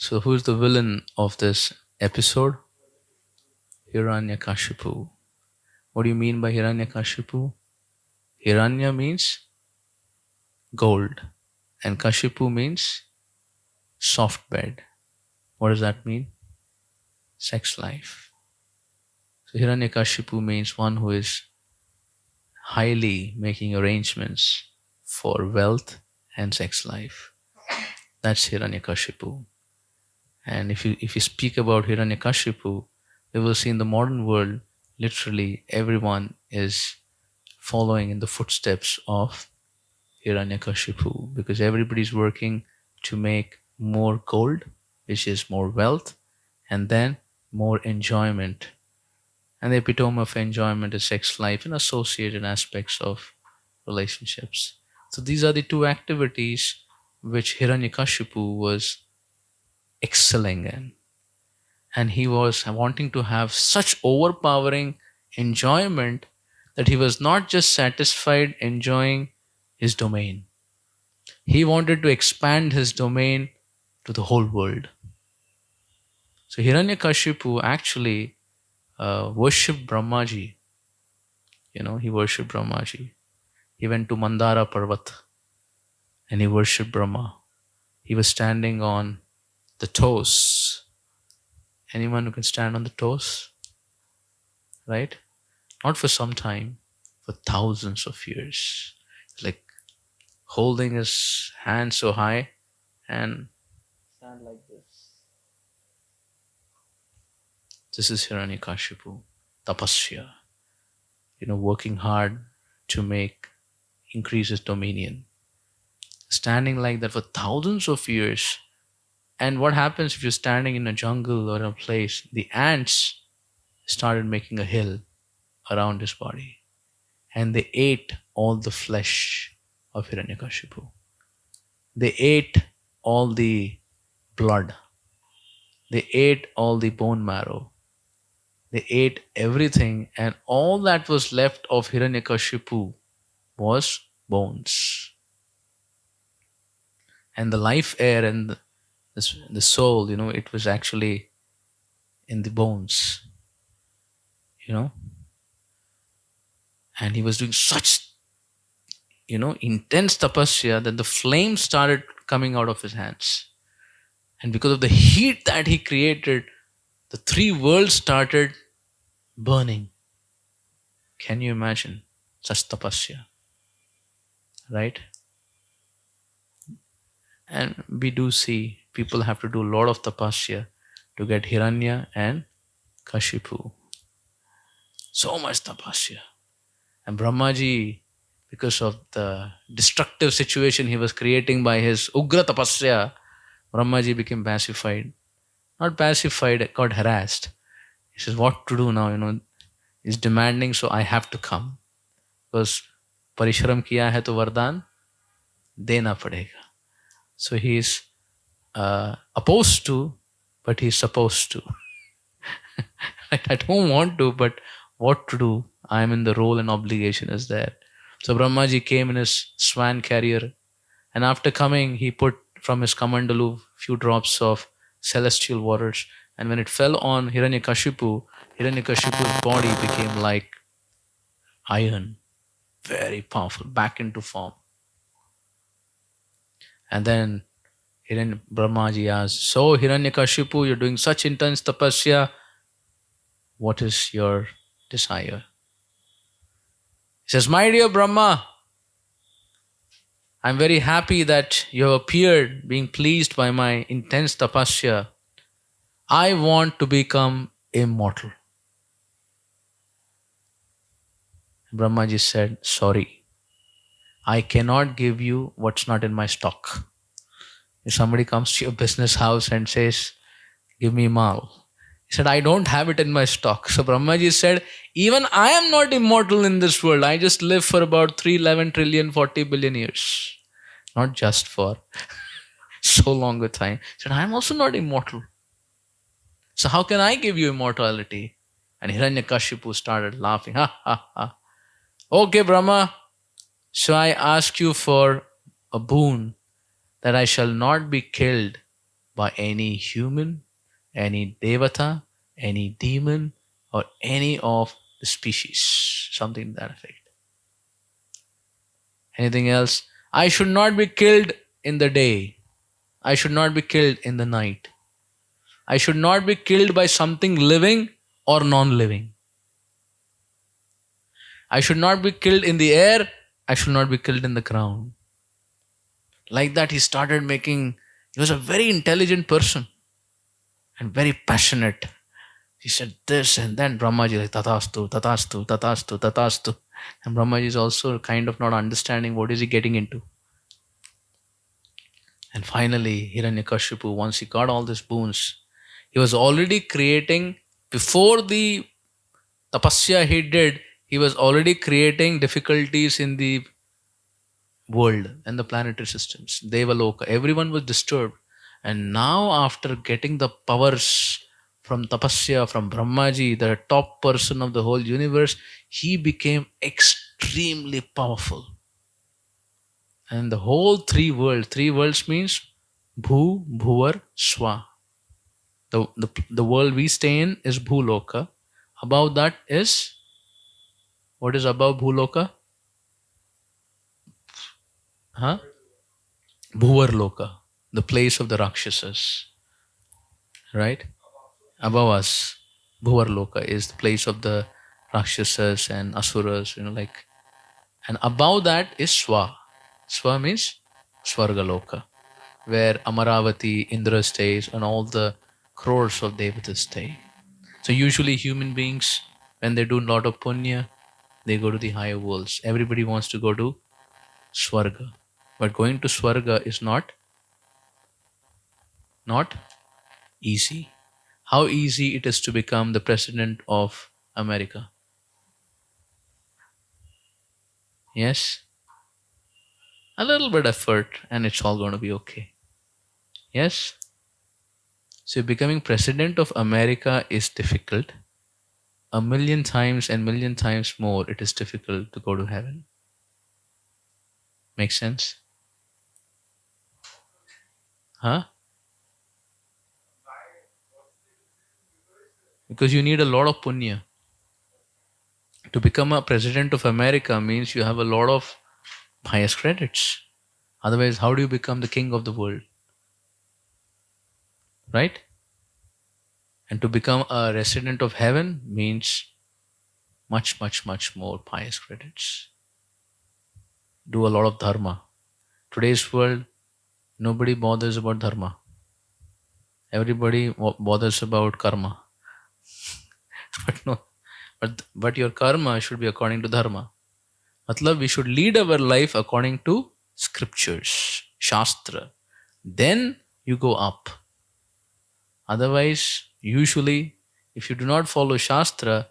So who's the villain of this episode? Hiranyakashipu. What do you mean by Hiranyakashipu? Hiranya means gold and Kashipu means soft bed. What does that mean? Sex life. So Hiranyakashipu means one who is highly making arrangements for wealth and sex life. That's Hiranyakashipu. And if you speak about Hiranyakashipu, we will see in the modern world, literally everyone is following in the footsteps of Hiranyakashipu because everybody's working to make more gold, which is more wealth, and then more enjoyment. And the epitome of enjoyment is sex life and associated aspects of relationships. So these are the two activities which Hiranyakashipu was excelling in. And he was wanting to have such overpowering enjoyment that he was not just satisfied enjoying his domain. He wanted to expand his domain to the whole world. So Hiranyakashipu actually worshipped Brahmaji. He worshipped Brahmaji. He went to Mandara Parvat and he worshipped Brahma. He was standing on the toes. Anyone who can stand on the toes? Right? Not for some time, for thousands of years. Like holding his hand so high and stand like this. This is Hiranyakashipu, tapasya. Working hard to increase his dominion. Standing like that for thousands of years. And what happens if you're standing in a jungle or a place? The ants started making a hill around his body. And they ate all the flesh of Hiranyakashipu. They ate all the blood. They ate all the bone marrow. They ate everything, and all that was left of Hiranyakashipu was bones. And the life air and the soul, it was actually in the bones, you know. And he was doing such, intense tapasya that the flame started coming out of his hands. And because of the heat that he created, the three worlds started burning. Can you imagine such tapasya? Right? And we do see people have to do a lot of tapasya to get Hiranya and Kashipu. So much tapasya. And Brahmaji, because of the destructive situation he was creating by his Ugra tapasya, Brahmaji became pacified. Not pacified, got harassed. He says, what to do now? He's demanding, so I have to come. Because Parishram kiya hai to Vardhan dena padega. So he's opposed to, but he's supposed to. I don't want to, but what to do? I'm in the role and obligation is there. So Brahmaji came in his swan carrier, and after coming, he put from his kamandalu few drops of celestial waters, and when it fell on Hiranyakashipu, Hiranyakashipu's body became like iron, very powerful, back into form. And then Brahmaji asked, so Hiranyakashipu, you're doing such intense tapasya, what is your desire? He says, my dear Brahma, I'm very happy that you have appeared, being pleased by my intense tapasya. I want to become immortal. Brahmaji said, sorry, I cannot give you what's not in my stock. If somebody comes to your business house and says, give me mal, he said, I don't have it in my stock. So Brahmaji said, even I am not immortal in this world. I just live for about 311 trillion 40 billion years. Not just for so long a time. He said, I am also not immortal. So how can I give you immortality? And Hiranyakashipu started laughing. Ha ha ha. Okay, Brahma. So I ask you for a boon that I shall not be killed by any human, any devata, any demon, or any of the species. Something to that effect. Anything else? I should not be killed in the day. I should not be killed in the night. I should not be killed by something living or non living. I should not be killed in the air. I should not be killed in the ground. Like that, he started making, he was a very intelligent person and very passionate. He said this, and then Brahmaji like tatastu, tatastu, tatastu, tatastu. And Brahmaji is also kind of not understanding what is he getting into. And finally, Hiranyakashipu, once he got all these boons, he was already creating, before the tapasya he did, he was already creating difficulties in the world and the planetary systems. Devaloka, everyone was disturbed. And now, after getting the powers from tapasya, from Brahmaji, the top person of the whole universe, he became extremely powerful. And the whole three worlds means Bhu, Bhuvar, Swa. The world we stay in is Bhuloka. Above that is, what is above Bhuloka? Huh? Bhuvarloka, the place of the Rakshasas. Right? Above us, Bhuvarloka is the place of the Rakshasas and Asuras, like. And above that is Swa. Swa means Swargaloka, where Amaravati, Indra stays, and all the crores of Devatas stay. So usually human beings, when they do a lot of punya, they go to the higher worlds. Everybody wants to go to Swarga. But going to Swarga is not easy. How easy it is to become the president of America? Yes? A little bit effort and it's all going to be okay. Yes? So becoming president of America is difficult. A million times and million times more it is difficult to go to heaven. Make sense? Huh? Because you need a lot of punya. To become a president of America means you have a lot of pious credits. Otherwise, how do you become the king of the world? Right? And to become a resident of heaven means much, much, much more pious credits. Do a lot of dharma. Today's world, nobody bothers about dharma. Everybody bothers about karma. But no, but your karma should be according to dharma. Matlab, we should lead our life according to scriptures, shastra. Then you go up. Otherwise, usually, if you do not follow shastra,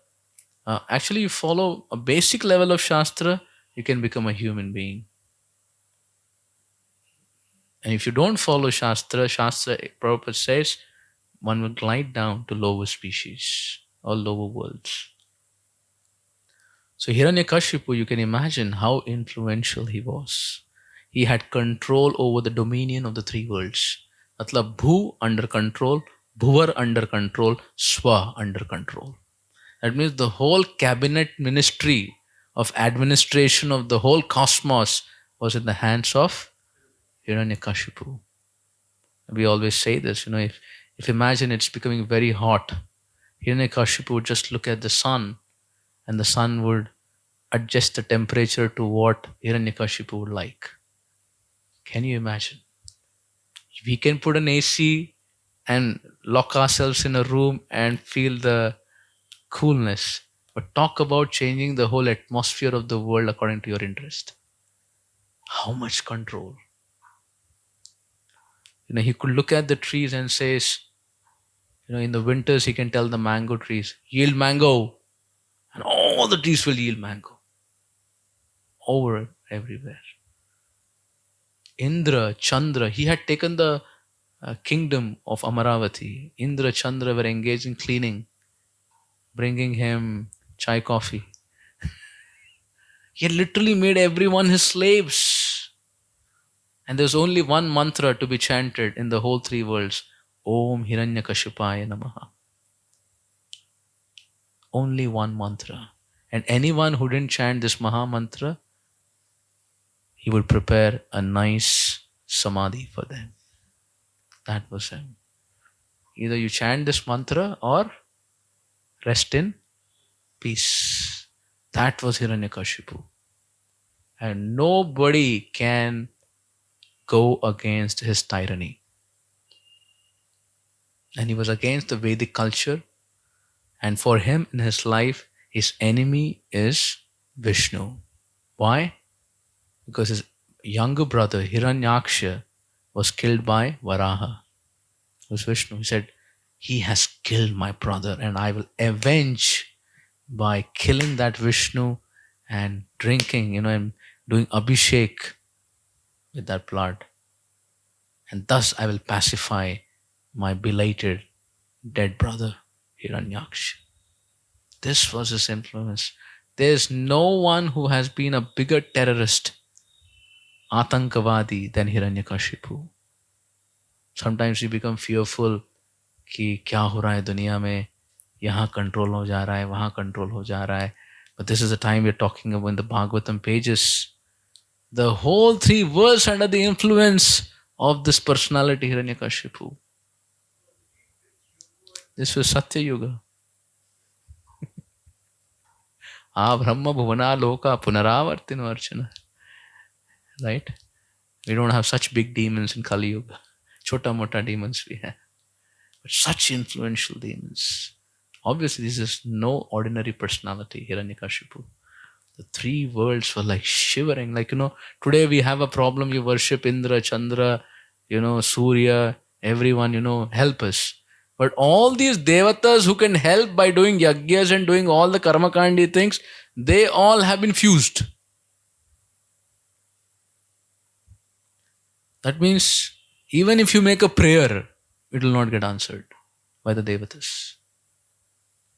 actually you follow a basic level of shastra, you can become a human being. And if you don't follow shastra, Prabhupada says, one will glide down to lower species or lower worlds. So Hiranyakashipu, you can imagine how influential he was. He had control over the dominion of the three worlds. Matlab Bhu under control, Bhuvar under control, Swa under control. That means the whole cabinet ministry of administration of the whole cosmos was in the hands of Hiranyakashipu. We always say this, if imagine it's becoming very hot, Hiranyakashipu would just look at the sun and the sun would adjust the temperature to what Hiranyakashipu would like. Can you imagine? We can put an AC and lock ourselves in a room and feel the coolness. But talk about changing the whole atmosphere of the world according to your interest. How much control? He could look at the trees and says, in the winters he can tell the mango trees, yield mango. And all the trees will yield mango. Over everywhere. Indra, Chandra, he had taken the kingdom of Amaravati. Indra, Chandra were engaged in cleaning, bringing him chai, coffee. He had literally made everyone his slaves. And there's only one mantra to be chanted in the whole three worlds. Om Hiranyakashipaya Namaha. Only one mantra. And anyone who didn't chant this Maha Mantra, he would prepare a nice samadhi for them. That was him. Either you chant this mantra or rest in peace. That was Hiranyakashipu. And nobody can go against his tyranny. And he was against the Vedic culture. And for him in his life, his enemy is Vishnu. Why? Because his younger brother Hiranyaksha was killed by Varaha. It was Vishnu. He said, he has killed my brother and I will avenge by killing that Vishnu and drinking, and doing abhishek with that blood. And thus I will pacify my belated dead brother Hiranyaksha. This was his influence. There's no one who has been a bigger terrorist, Atankavadi, than Hiranyakashipu. Sometimes we become fearful कि क्या हो रहा है दुनिया में, यहाँ control हो जा रहा है, वहाँ कंट्रोल हो जा रहा है. But this is the time we're talking about in the Bhagavatam pages. The whole 3 worlds under the influence of this personality Hiranyakashipu. This was Satya Yuga. Brahma Bhuvana Loka Punaravartino Archana. Right? We don't have such big demons in Kali Yuga. Chota mota demons we have. But such influential demons. Obviously, this is no ordinary personality, Hiranyakashipu. The 3 worlds were like shivering. Like, today we have a problem. You worship Indra, Chandra, Surya, everyone, help us. But all these devatas who can help by doing yagyas and doing all the karmakandi things, they all have been fused. That means even if you make a prayer, it will not get answered by the devatas.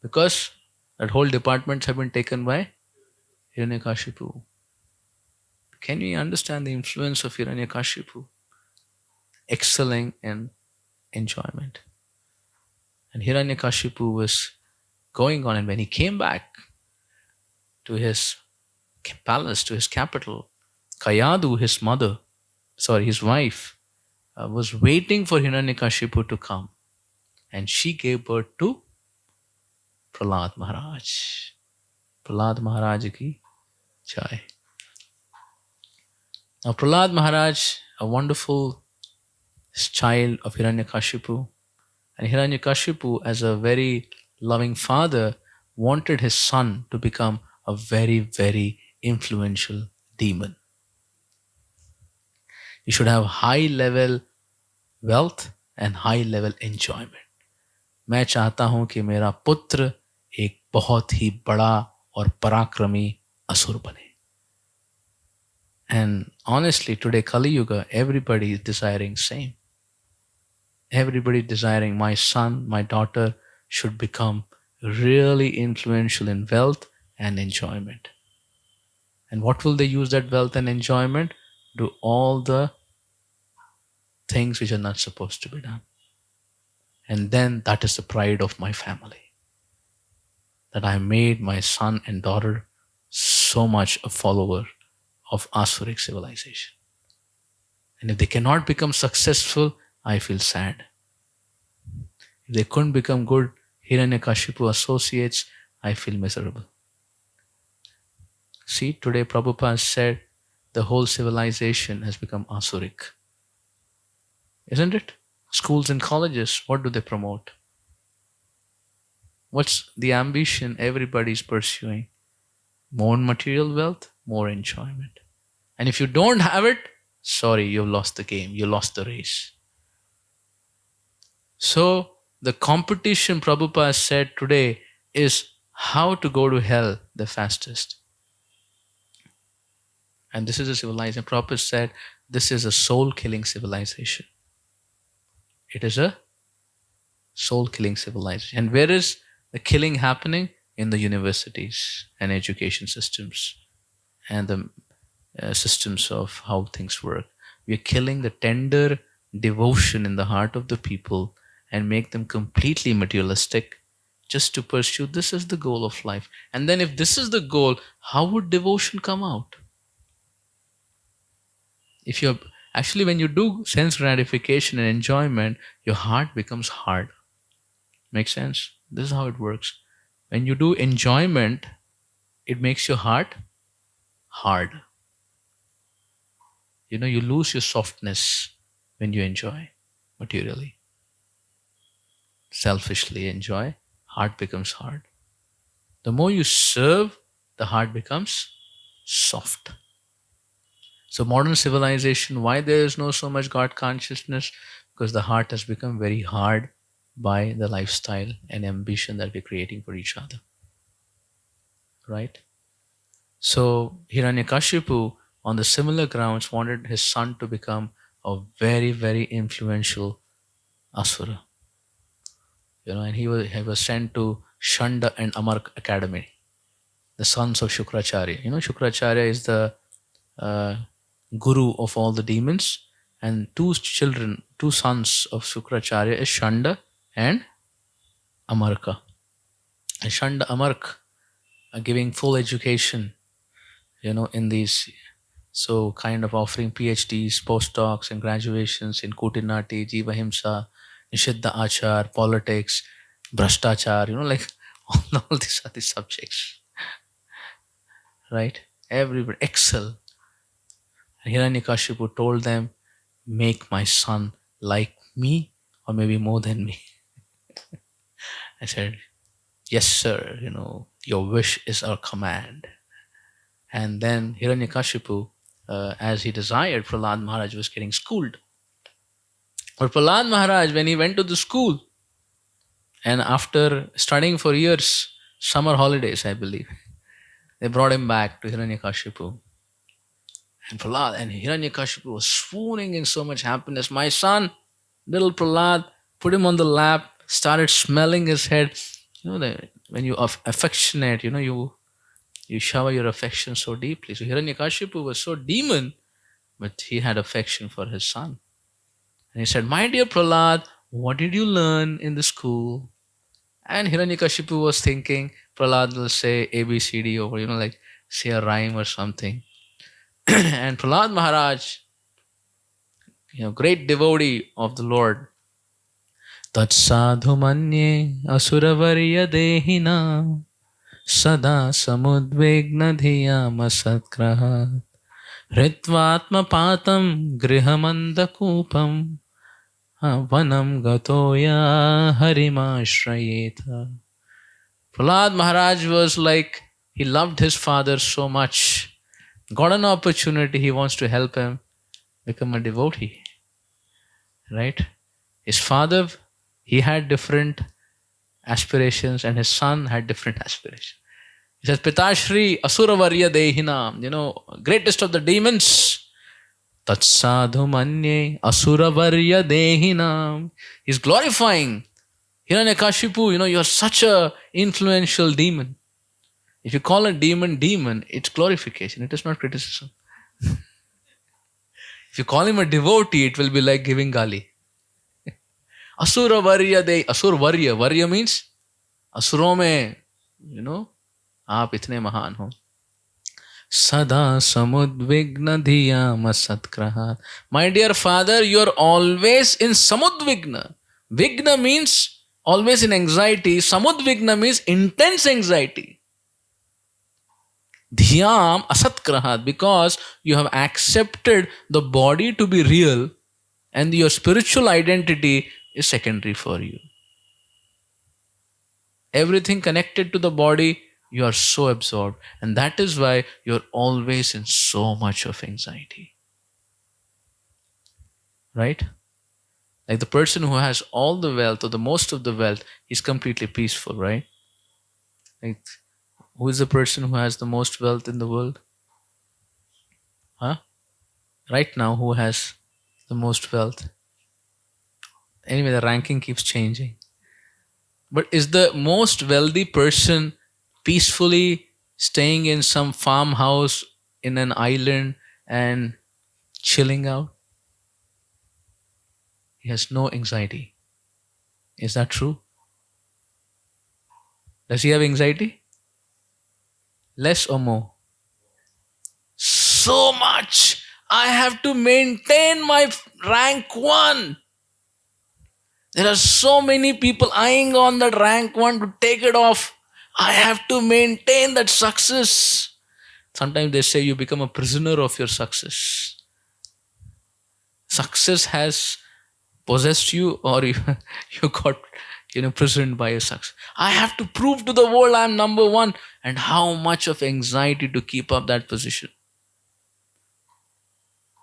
Because that whole departments have been taken by Hiranyakashipu. Can we understand the influence of Hiranyakashipu? Excelling in enjoyment. And Hiranyakashipu was going on, and when he came back to his palace, to his capital, Kayadu, his wife, was waiting for Hiranyakashipu to come. And she gave birth to Prahlad Maharaj. Prahlad Maharaj ki jai. Now Prahlad Maharaj, a wonderful child of Hiranyakashipu. And Hiranyakashipu, as a very loving father, wanted his son to become a very, very influential demon. He should have high level wealth and high level enjoyment. मैं चाहता हूं कि मेरा पुत्र एक बहुत ही बड़ा और पराक्रमी असुर बने. And honestly, today Kali Yuga, everybody is desiring same. Everybody desiring my son, my daughter should become really influential in wealth and enjoyment. And what will they use that wealth and enjoyment? Do all the things which are not supposed to be done. And then that is the pride of my family. That I made my son and daughter so much a follower of Asuric civilization. And if they cannot become successful, I feel sad. If they couldn't become good Hiranyakashipu associates, I feel miserable. See, today Prabhupada said the whole civilization has become Asuric. Isn't it? Schools and colleges, what do they promote? What's the ambition everybody's pursuing? More material wealth, more enjoyment. And if you don't have it, sorry, you've lost the game, you lost the race. So, the competition Prabhupada said today is how to go to hell the fastest. And this is a civilization. Prabhupada said this is a soul-killing civilization. It is a soul-killing civilization. And where is the killing happening? In the universities and education systems and the systems of how things work. We are killing the tender devotion in the heart of the people and make them completely materialistic just to pursue this is the goal of life. And then, if this is the goal, how would devotion come out? If you're actually, when you do sense gratification and enjoyment, your heart becomes hard. Make sense? This is how it works. When you do enjoyment, it makes your heart hard. You lose your softness when you enjoy materially. Selfishly enjoy, heart becomes hard. The more you serve, the heart becomes soft. So modern civilization, why there is no so much God consciousness? Because the heart has become very hard by the lifestyle and ambition that we're creating for each other. Right? So Hiranyakashipu, on the similar grounds, wanted his son to become a very, very influential asura. And he was sent to Shanda and Amark Academy, the sons of Shukracharya. Shukracharya is the guru of all the demons, and two sons of Shukracharya is Shanda and Amarka. And Shanda Amark are giving full education, in these, so kind of offering PhDs, postdocs, and graduations in Kutinati, Jivahimsa, Nishiddha Achar, politics, Brashtachar, like all these are the subjects. Right? Everybody excel. And Hiranyakashipu told them, make my son like me or maybe more than me. I said, yes, sir, your wish is our command. And then Hiranyakashipu, as he desired, Prahlad Maharaj was getting schooled. But Prahlad Maharaj, when he went to the school, and after studying for years, summer holidays, I believe, they brought him back to Hiranyakashipu. And Prahlad and Hiranyakashipu was swooning in so much happiness. My son, little Prahlad, put him on the lap, started smelling his head. When you are affectionate, you shower your affection so deeply. So Hiranyakashipu was so demon, but he had affection for his son. And he said, my dear Prahlad, what did you learn in the school? And Hiranyakashipu was thinking Prahlad will say ABCD or, like say a rhyme or something. And Prahlad Maharaj, great devotee of the Lord, Tat sadhu manye asuravarya dehina sada samudvegna dhiyama satkraha hritvatma patam grihamanda kupam vanam gatoya harimashrayeta. Prahlad Maharaj was like, he loved his father so much. Got an opportunity, he wants to help him become a devotee. Right? His father, he had different aspirations and his son had different aspirations. He says, Pitashri Asuravarya Dehina, greatest of the demons. Tatsadhu Manye Asuravarya Dehina. He's glorifying Hiranyakashipu, you're such a influential demon. If you call a demon, it's glorification. It is not criticism. If you call him a devotee, it will be like giving gali. Asura varya de, asur varya. Varya means असुरों में आप इतने महान हो. Sada samudvigna dhiyama satkrahat. My dear father, you are always in samudvigna. Vigna means always in anxiety. Samudvigna means intense anxiety. Dhyam asatkrahat, because you have accepted the body to be real and your spiritual identity is secondary for you. Everything connected to the body, you are so absorbed, and that is why you're always in so much of anxiety. Right? Like the person who has all the wealth or the most of the wealth, he's completely peaceful, right? Like, who is the person who has the most wealth in the world? Huh? Right now, who has the most wealth? Anyway, the ranking keeps changing. But is the most wealthy person peacefully staying in some farmhouse in an island and chilling out? He has no anxiety. Is that true? Does he have anxiety? Less or more? So much! I have to maintain my rank 1. There are so many people eyeing on that rank 1 to take it off. I have to maintain that success. Sometimes they say you become a prisoner of your success. Success has possessed you, or you got prisoned by your success. I have to prove to the world I'm number 1. And how much of anxiety to keep up that position.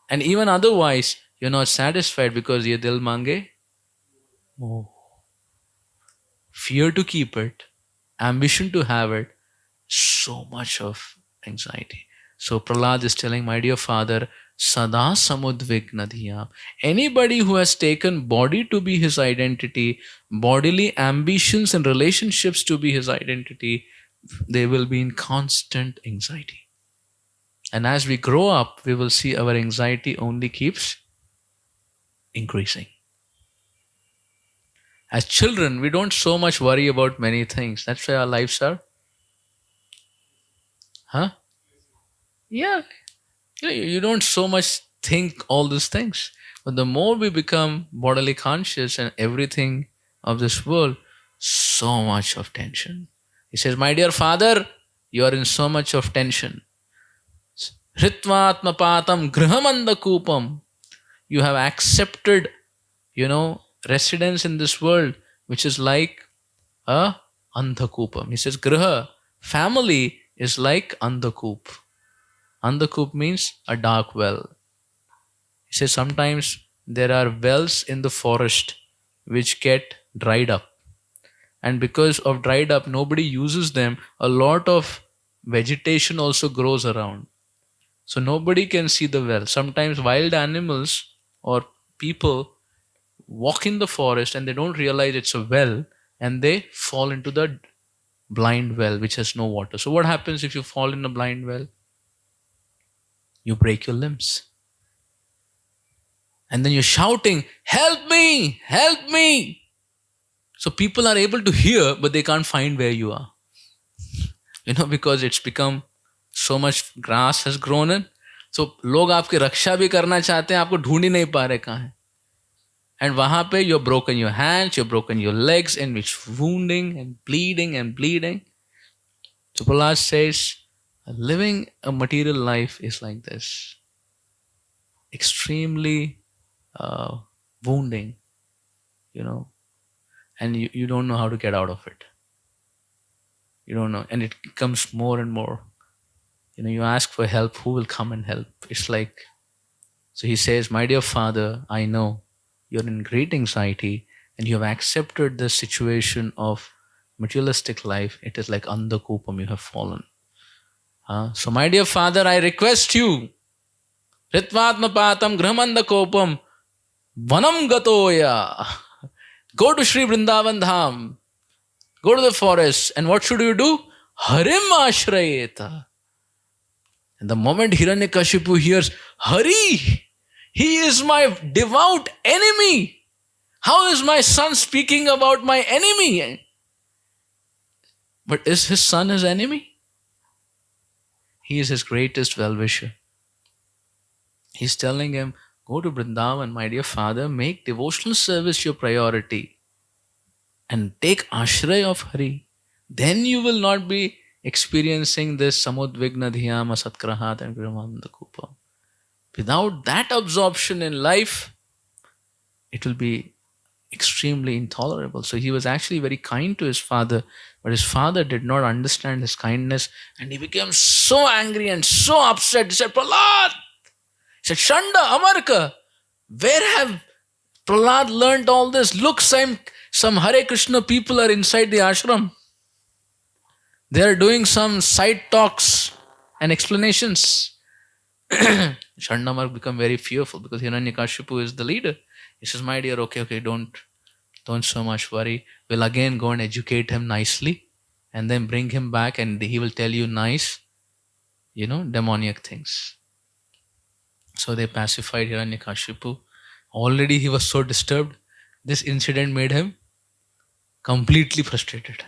And even otherwise, you're not satisfied because ye dil mange more. Fear to keep it, ambition to have it, so much of anxiety. So Prahlad is telling, my dear father, Sada samudvigna dhiyam. Anybody who has taken body to be his identity, bodily ambitions and relationships to be his identity, they will be in constant anxiety. And as we grow up, we will see our anxiety only keeps increasing. As children, we don't so much worry about many things. That's why our lives are, yeah, you don't so much think all these things. But the more we become bodily conscious and everything of this world, so much of tension. He says, my dear father, you are in so much of tension. Hritvatmapatam grihamandakupam. You have accepted, residence in this world, which is like a andhakupam. He says, griha, family is like andhakup. Andhakup means a dark well. He says sometimes there are wells in the forest which get dried up. And because of dried up, nobody uses them. A lot of vegetation also grows around. So nobody can see the well. Sometimes wild animals or people walk in the forest and they don't realize it's a well and they fall into the blind well which has no water. So what happens if you fall in a blind well? You break your limbs. And then you're shouting, help me, help me. So people are able to hear, but they can't find where you are. Because it's become so much grass has grown in. So लोग आपकी रक्षा भी करना चाहते हैं, आपको ढूंढ ही नहीं पा रहे कहाँ है. And वहाँ पे you're broken your hands, you're broken your legs, and it's wounding and bleeding and bleeding. So Prahlad says, living a material life is like this. Extremely wounding, and you don't know how to get out of it. You don't know. And it becomes more and more. You ask for help, who will come and help? It's like, so he says, my dear father, I know you're in great anxiety and you have accepted the situation of materialistic life. It is like andhakupam, you have fallen. So my dear father, I request you, Ritvatmapatam Grahamandakopam Vanam Gatoya. Go to Sri Vrindavan Dham. Go to the forest. And what should you do? Harim Ashrayeta. And the moment Hiranyakashipu hears, Hari, he is my devout enemy. How is my son speaking about my enemy? But is his son his enemy? He is his greatest well-wisher. He's telling him, go to Vrindavan, my dear father, make devotional service your priority and take ashray of Hari. Then you will not be experiencing this samudvigna dhiyama satkrahat and grihamandakupam. Without that absorption in life, it will be extremely intolerable. So he was actually very kind to his father, but his father did not understand his kindness and he became so angry and so upset. He said, Prahlad! He said, Shanda, Amarka, where have Prahlad learned all this? Look, some Hare Krishna people are inside the ashram. They are doing some side talks and explanations. Shandamar become very fearful because Hiranyakashipu is the leader. He says, my dear, okay, don't so much worry. We'll again go and educate him nicely and then bring him back and he will tell you nice, demoniac things. So they pacified Hiranyakashipu. Already he was so disturbed. This incident made him Completely frustrated.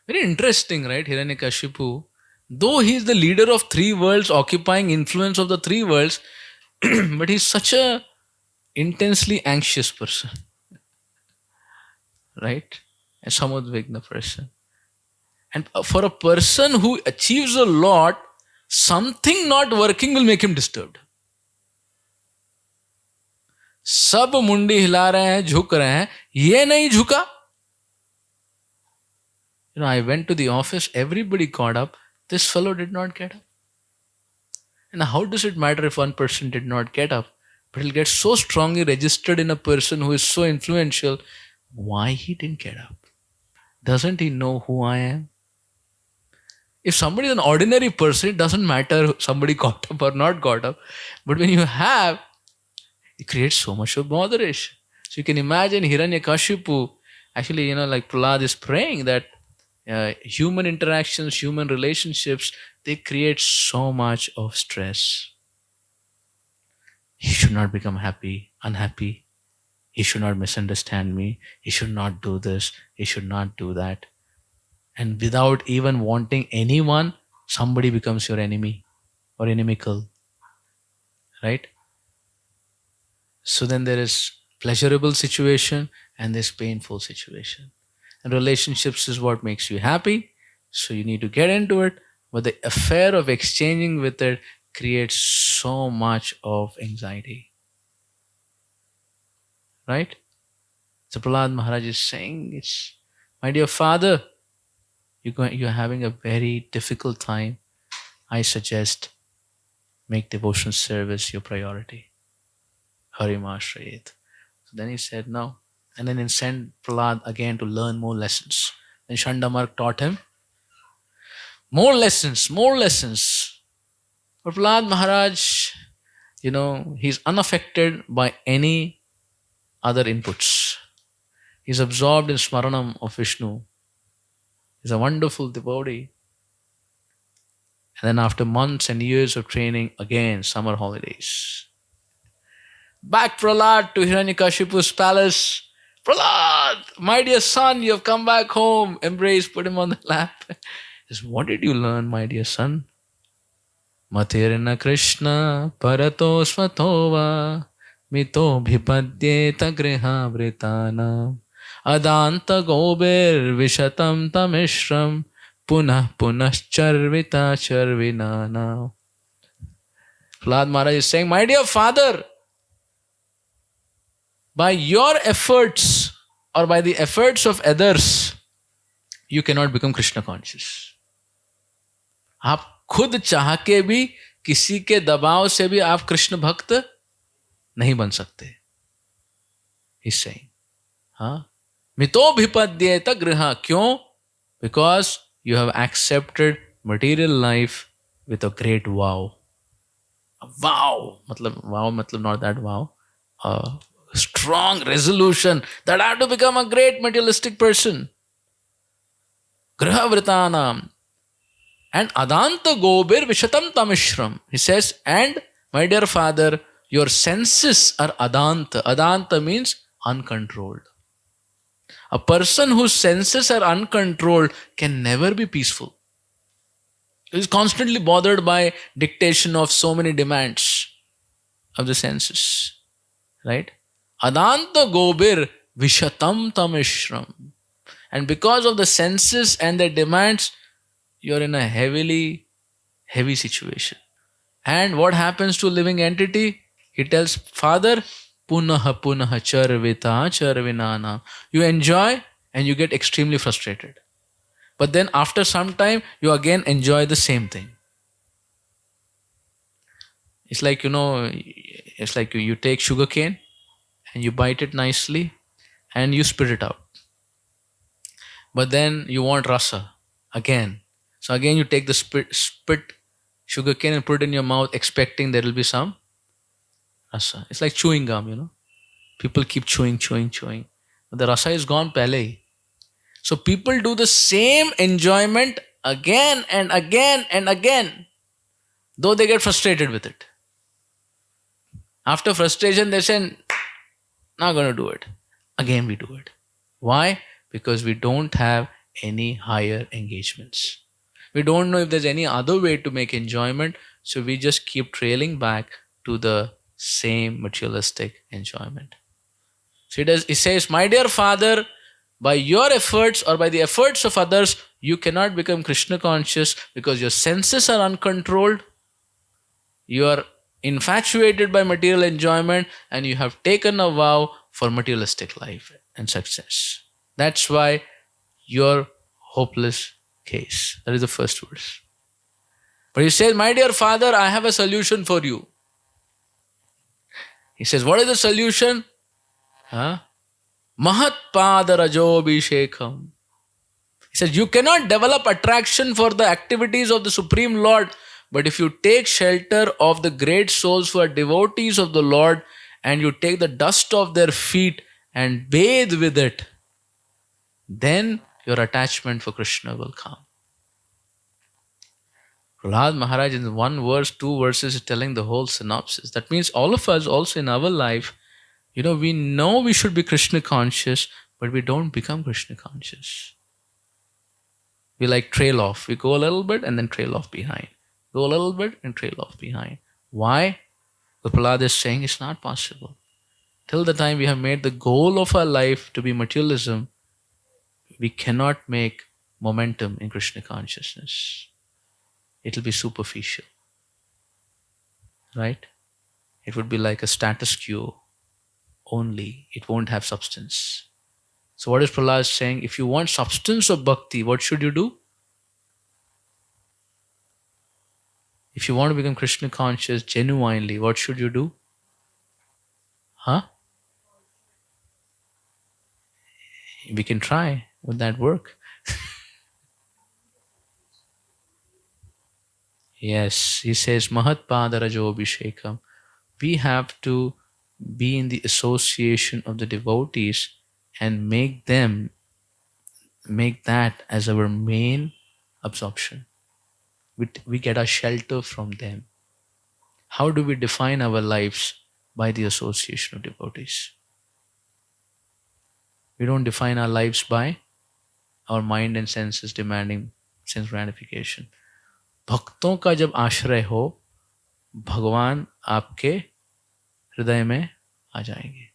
Very interesting, right? Hiranyakashipu, though he is the leader of three worlds, occupying influence of the three worlds, but he's such a intensely anxious person, right? A samudvigna person. And for a person who achieves a lot, something not working will make him disturbed. सब मुंडी हिला रहे हैं, झुक रहे हैं, ये नहीं झुका. I went to the office, everybody got up, this fellow did not get up. And how does it matter if one person did not get up? But it'll get so strongly registered in a person who is so influential. Why he didn't get up? Doesn't he know who I am? If somebody is an ordinary person, it doesn't matter somebody got up or not got up. But when you have, it creates so much of botheration. So you can imagine Hiranyakashipu, actually, like Prahlad is praying that human interactions, human relationships, they create so much of stress. He should not become unhappy. He should not misunderstand me. He should not do this. He should not do that. And without even wanting anyone, somebody becomes your enemy or inimical. Right? So then there is pleasurable situation and there's painful situation. And relationships is what makes you happy. So you need to get into it. But the affair of exchanging with it creates so much of anxiety. Right? So Prahlad Maharaj is saying, my dear father, you're having a very difficult time. I suggest make devotional service your priority. Harimashrayet. So then he said no. And then he sent Prahlad again to learn more lessons. Then Chandamark taught him more lessons. But Prahlad Maharaj, he's unaffected by any other inputs. He's absorbed in Smaranam of Vishnu. He's a wonderful devotee. And then after months and years of training, again, summer holidays. Back Prahlad to Hiranyakashipu's palace. Prahlad, my dear son, you have come back home. Embrace, put him on the lap. He says, what did you learn, my dear son? Matirna Krishna parato svatova mito bhipadyeta griha vritana adanta gobir vishatam tamishram punah charvita charvinana. Prahlad Maharaj is saying, my dear father, by your efforts or by the efforts of others, you cannot become Krishna conscious. आप खुद चाह के भी किसी के दबाव से भी आप कृष्ण भक्त नहीं बन सकते. He's saying, मितो भिपद्येत गृह. क्यों? Because you have accepted material life with a great vow. A vow, matlab not that vow. Strong resolution that I have to become a great materialistic person. Griha vritanam. And adanta gobir vishatam tamishram. He says, and my dear father, your senses are adanta. Adanta means uncontrolled. A person whose senses are uncontrolled can never be peaceful. He is constantly bothered by dictation of so many demands of the senses. Right? Adanta gobir vishatam tamishram. And because of the senses and their demands, you're in a heavy situation. And what happens to a living entity? He tells, Father, punaha charvita charvinana. You enjoy and you get extremely frustrated. But then after some time, you again enjoy the same thing. It's like, you take sugarcane and you bite it nicely and you spit it out. But then you want rasa again. So again you take the spit sugarcane and put it in your mouth expecting there will be some rasa. It's like chewing gum, People keep chewing. But the rasa is gone pehle hi. So people do the same enjoyment again and again and again, though they get frustrated with it. After frustration, they say, not going to do it. Again we do it. Why? Because we don't have any higher engagements. We don't know if there's any other way to make enjoyment, so we just keep trailing back to the same materialistic enjoyment. So it says, my dear father, by your efforts or by the efforts of others, you cannot become Krishna conscious because your senses are uncontrolled. You are infatuated by material enjoyment and you have taken a vow for materialistic life and success. That's why you're hopeless case. That is the first verse. But he says, my dear father, I have a solution for you. He says, what is the solution? Huh? Mahat Pada Rajobhishekam. He says, you cannot develop attraction for the activities of the Supreme Lord, but if you take shelter of the great souls who are devotees of the Lord and you take the dust of their feet and bathe with it, then your attachment for Krishna will come. Prahlad Maharaj in one verse, two verses is telling the whole synopsis. That means all of us also in our life, we know we should be Krishna conscious, but we don't become Krishna conscious. We like trail off. We go a little bit and then trail off behind. Go a little bit and trail off behind. Why? The Prahlad is saying it's not possible. Till the time we have made the goal of our life to be materialism, we cannot make momentum in Krishna consciousness. It will be superficial. Right? It would be like a status quo only. It won't have substance. So what is Prahlad saying? If you want substance of bhakti, what should you do? If you want to become Krishna conscious genuinely, what should you do? Huh? We can try. Would that work? Yes, he says, Mahat Pada Rajobhishekam. We have to be in the association of the devotees and make that as our main absorption. We get our shelter from them. How do we define our lives? By the association of devotees. We don't define our lives by our mind and senses demanding sense gratification. भक्तों का जब आश्रय हो, भगवान आपके हृदय में आ जाएंगे.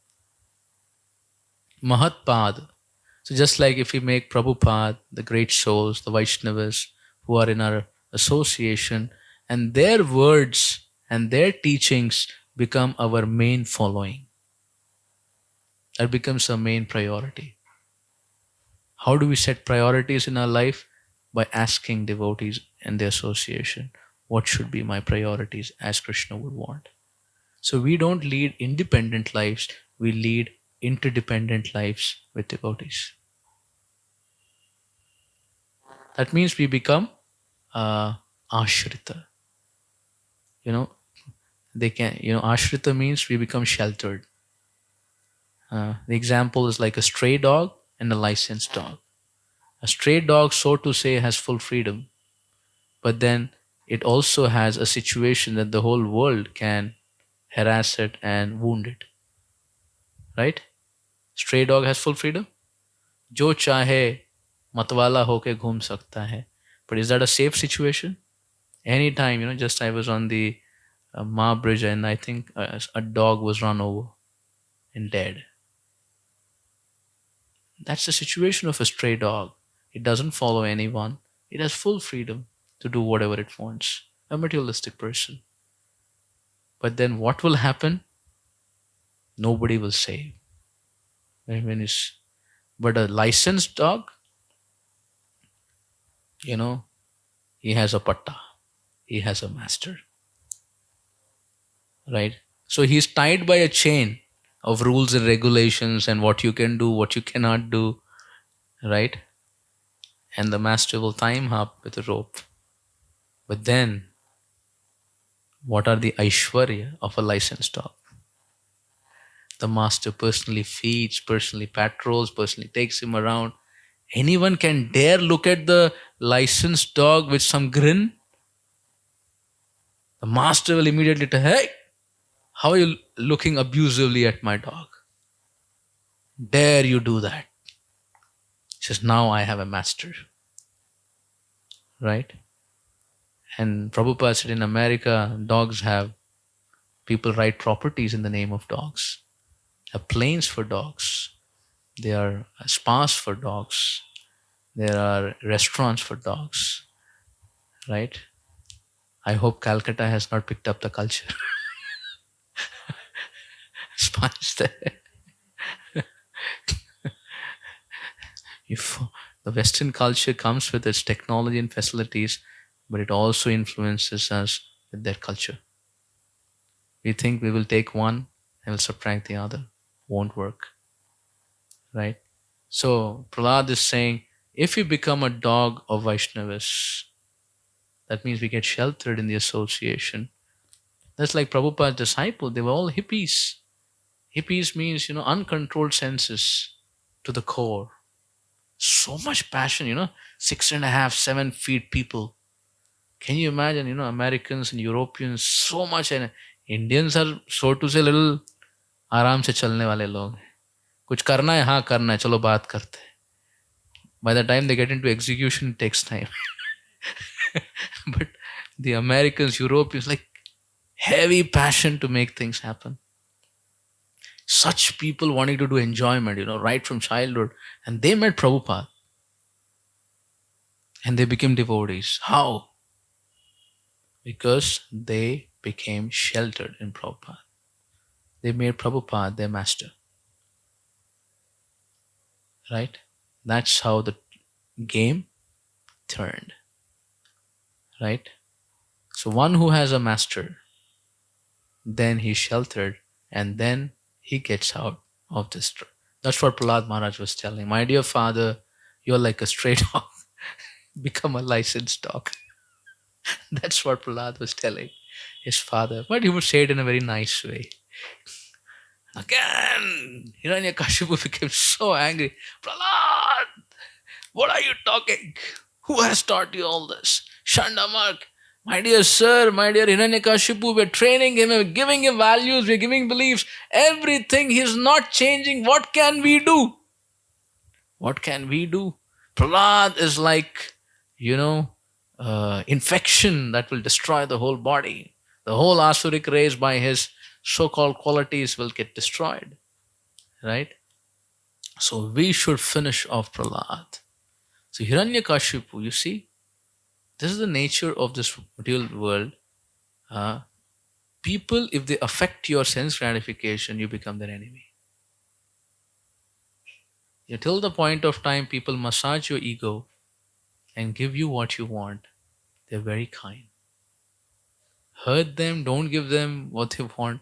Mahatpad. So just like if we make Prabhupada, the great souls, the Vaishnavas who are in our association, and their words and their teachings become our main following. That becomes our main priority. How do we set priorities in our life? By asking devotees and the association, what should be my priorities as Krishna would want? So we don't lead independent lives, we lead interdependent lives with devotees. That means we become ashrita. Ashrita means we become sheltered. The example is like a stray dog and a licensed dog. A stray dog, so to say, has full freedom, but then it also has a situation that the whole world can harass it and wound it. Right? Stray dog has full freedom. Jo chahe matwala hoke ghum sakta hai. But is that a safe situation? Anytime, just I was on the Ma Bridge and I think a dog was run over and dead. That's the situation of a stray dog. It doesn't follow anyone. It has full freedom to do whatever it wants. A materialistic person. But then what will happen? Nobody will save. But a licensed dog, he has a patta. He has a master. Right? So he's tied by a chain of rules and regulations and what you can do, what you cannot do. Right? And the master will tie him up with a rope. But then, what are the Aishwarya of a licensed dog? The master personally feeds, personally patrols, personally takes him around. Anyone can dare look at the licensed dog with some grin. The master will immediately tell, hey, how are you looking abusively at my dog? Dare you do that? He says, now I have a master, right? And Prabhupada said in America, dogs have, people write properties in the name of dogs. There are planes for dogs. There are spas for dogs. There are restaurants for dogs, right? I hope Calcutta has not picked up the culture. Spas there. If the Western culture comes with its technology and facilities, but it also influences us with their culture. We think we will take one and will subtract the other. Won't work, right? So Prahlad is saying, if we become a dog of Vaishnavas, that means we get sheltered in the association. That's like Prabhupada's disciple. They were all hippies. Hippies means, uncontrolled senses to the core. So much passion, 6.5, 7 feet people. Can you imagine, Americans and Europeans, so much, and Indians are, so to say, little आराम से चलने वाले लोग हैं. कुछ करना है, हाँ करना है, चलो बात करते हैं. By the time they get into execution, it takes time. But the Americans, Europeans, like heavy passion to make things happen. Such people wanting to do enjoyment, right from childhood. And they met Prabhupada. And they became devotees. How? Because they became sheltered in Prabhupada. They made Prabhupada their master. Right? That's how the game turned. Right? So one who has a master, then he's sheltered, and then he gets out of this. That's what Prahlad Maharaj was telling. My dear father, you're like a stray dog. Become a licensed dog. That's what Prahlad was telling his father. But he would say it in a very nice way. Again, Hiranyakashipu became so angry. Prahlad, what are you talking? Who has taught you all this? Shandamark, my dear sir, my dear Hiranyakashipu, we're training him, we're giving him values, we're giving beliefs, everything. He's not changing. What can we do? What can we do? Prahlad is like, infection that will destroy the whole body. The whole Asuric race by his so-called qualities will get destroyed. Right? So we should finish off Prahlad. So Hiranyakashipu, you see, this is the nature of this material world. People, if they affect your sense gratification, you become their enemy. Till the point of time people massage your ego and give you what you want, they're very kind. Hurt them, don't give them what they want,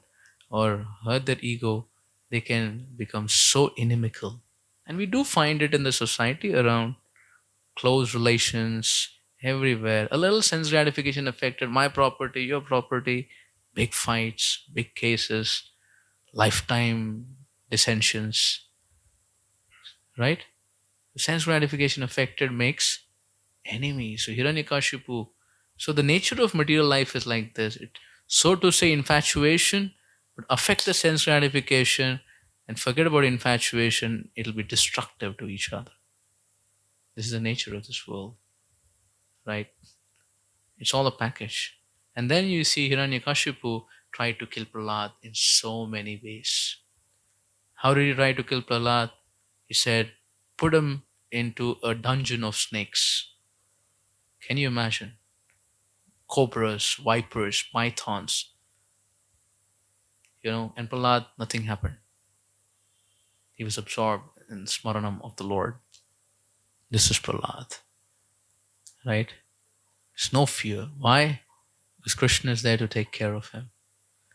or hurt their ego, they can become so inimical. And we do find it in the society around, close relations, everywhere. A little sense gratification affected, my property, your property, big fights, big cases, lifetime dissensions, right? Sense gratification affected makes enemies. So Hiranyakashipu. So the nature of material life is like this. It, so to say, infatuation would affect the sense gratification, and forget about infatuation, it'll be destructive to each other. This is the nature of this world. Right? It's all a package. And then you see Hiranyakashipu try to kill Prahlad in so many ways. How did he try to kill Prahlad? He said, put him into a dungeon of snakes. Can you imagine? Cobras, vipers, pythons. And Prahlad, nothing happened. He was absorbed in the smaranam of the Lord. This is Prahlad. Right? There's no fear. Why? Because Krishna is there to take care of him.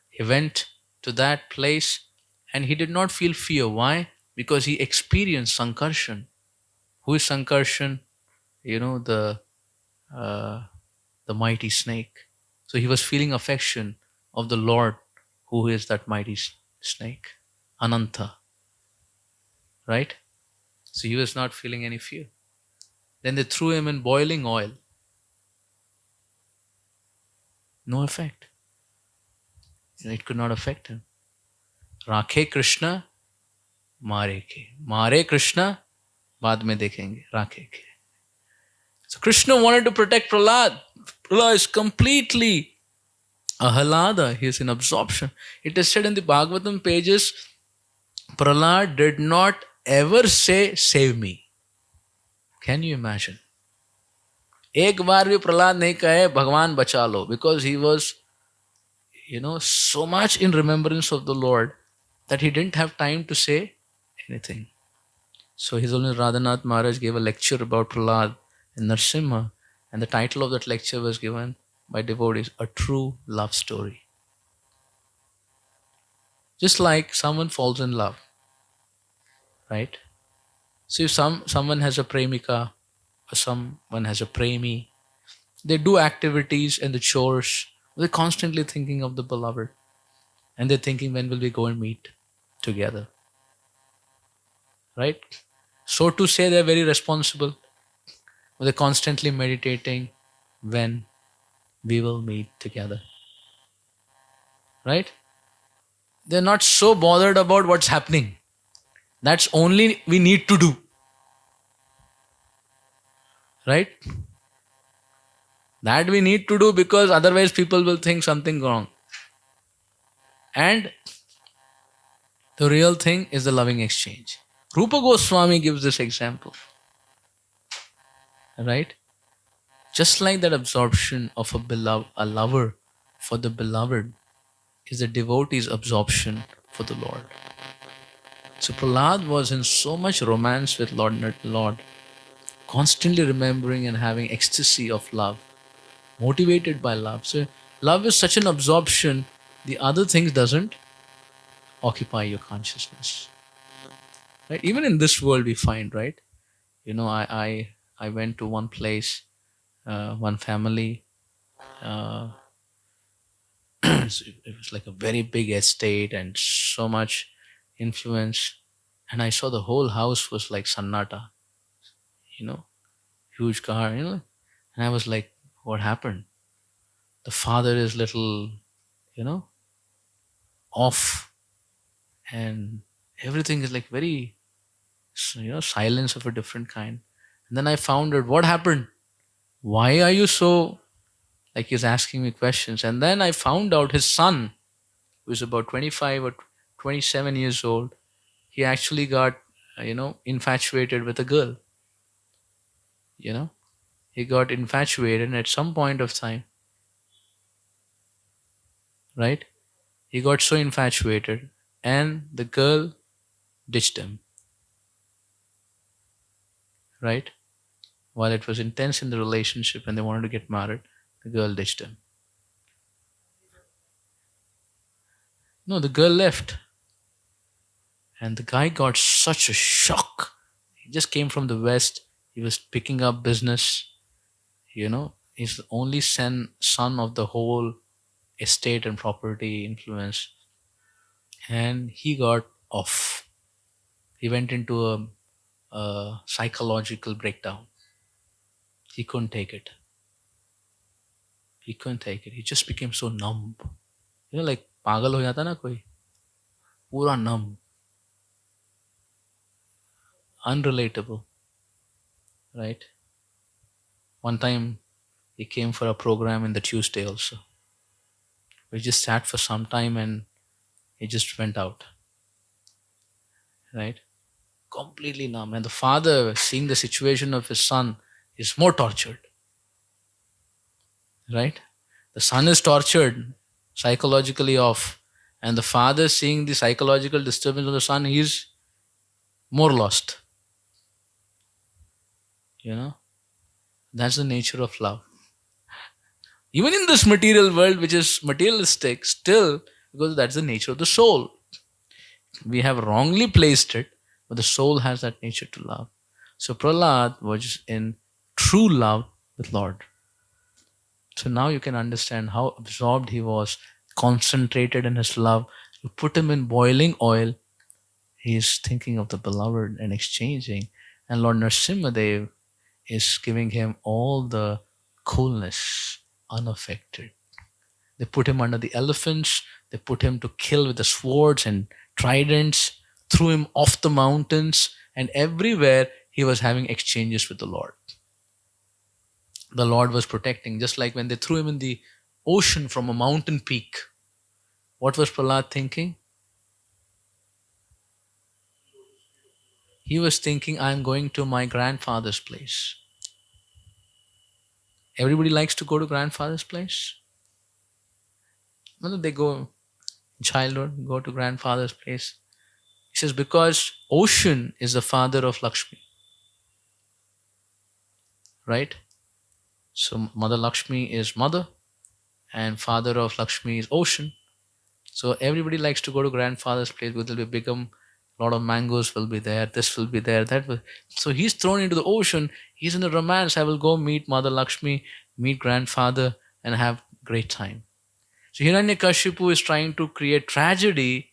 He went to that place and he did not feel fear. Why? Because he experienced Sankarshan. Who is Sankarshan? The mighty snake. So he was feeling affection of the Lord, who is that mighty snake, Ananta. Right? So he was not feeling any fear. Then they threw him in boiling oil. No effect. It could not affect him. Rakhe Krishna, Mare ke. Mare Krishna, बाद में देखेंगे, राखेंगे. So Krishna wanted to protect Prahlad. Prahlad is completely a halada. He is in absorption. It is said in the Bhagavatam pages, Prahlad did not ever say, save me. Can you imagine? एक बार भी प्रहलाद नहीं कहे भगवान बचा लो, because he was, so much in remembrance of the Lord that he didn't have time to say anything. So His Holiness Radhanath Maharaj gave a lecture about Prahlad in Narsimha, and the title of that lecture was given by devotees, A True Love Story. Just like someone falls in love, right? So if someone has a premika or someone has a premi, they do activities and the chores, they're constantly thinking of the beloved, and they're thinking, when will we go and meet together, right? So to say, they're very responsible, but they're constantly meditating when we will meet together, right? They're not so bothered about what's happening. That's only we need to do, right? That we need to do, because otherwise people will think something wrong. And the real thing is the loving exchange. Rupa Goswami gives this example, right? Just like that absorption of a lover for the beloved is the devotee's absorption for the Lord. So Prahlad was in so much romance with Lord, constantly remembering and having ecstasy of love, motivated by love. So love is such an absorption, the other things doesn't occupy your consciousness. Right? Even in this world we find, right? I went to one place, one family. It was like a very big estate and so much influence. And I saw the whole house was like sannata, huge car, And I was like, what happened? The father is little, off, and everything is like very, silence of a different kind. And then I found out what happened. Why are you so, like, he's asking me questions. And then I found out his son, who is about 25 or 27 years old, he actually got, infatuated with a girl. He got infatuated, and at some point of time, right, he got so infatuated, and the girl ditched him, right? While it was intense in the relationship and they wanted to get married, the girl ditched him. No, the girl left. And the guy got such a shock. He just came from the West. He was picking up business. He's the only son of the whole estate and property influence. And he got off. He went into a psychological breakdown. He couldn't take it. He couldn't take it. He just became so numb. Like पागल हो जाता ना कोई, पूरा numb, unrelatable, right? One time he came for a program in the Tuesday also. We just sat for some time and he just went out, right? Completely numb. And the father, seeing the situation of his son, is more tortured, right? The son is tortured, psychologically off, and the father, seeing the psychological disturbance of the son, he is more lost. That's the nature of love. Even in this material world, which is materialistic, still, because that's the nature of the soul. We have wrongly placed it, but the soul has that nature to love. So Prahlad was in true love with Lord. So now you can understand how absorbed he was, concentrated in his love. You put him in boiling oil, he is thinking of the beloved and exchanging. And Lord Nrsimhadev is giving him all the coolness, unaffected. They put him under the elephants, they put him to kill with the swords and tridents, threw him off the mountains, and everywhere he was having exchanges with the Lord. The Lord was protecting, just like when they threw him in the ocean from a mountain peak. What was Prahlad thinking? He was thinking, I'm going to my grandfather's place. Everybody likes to go to grandfather's place. When they go in childhood, go to grandfather's place. He says, because ocean is the father of Lakshmi. Right? So Mother Lakshmi is mother and father of Lakshmi is ocean. So everybody likes to go to grandfather's place because there will become a lot of mangoes will be there, this will be there, that will. So he's thrown into the ocean. He's in a romance. I will go meet Mother Lakshmi, meet grandfather, and have great time. So Hiranyakashipu is trying to create tragedy,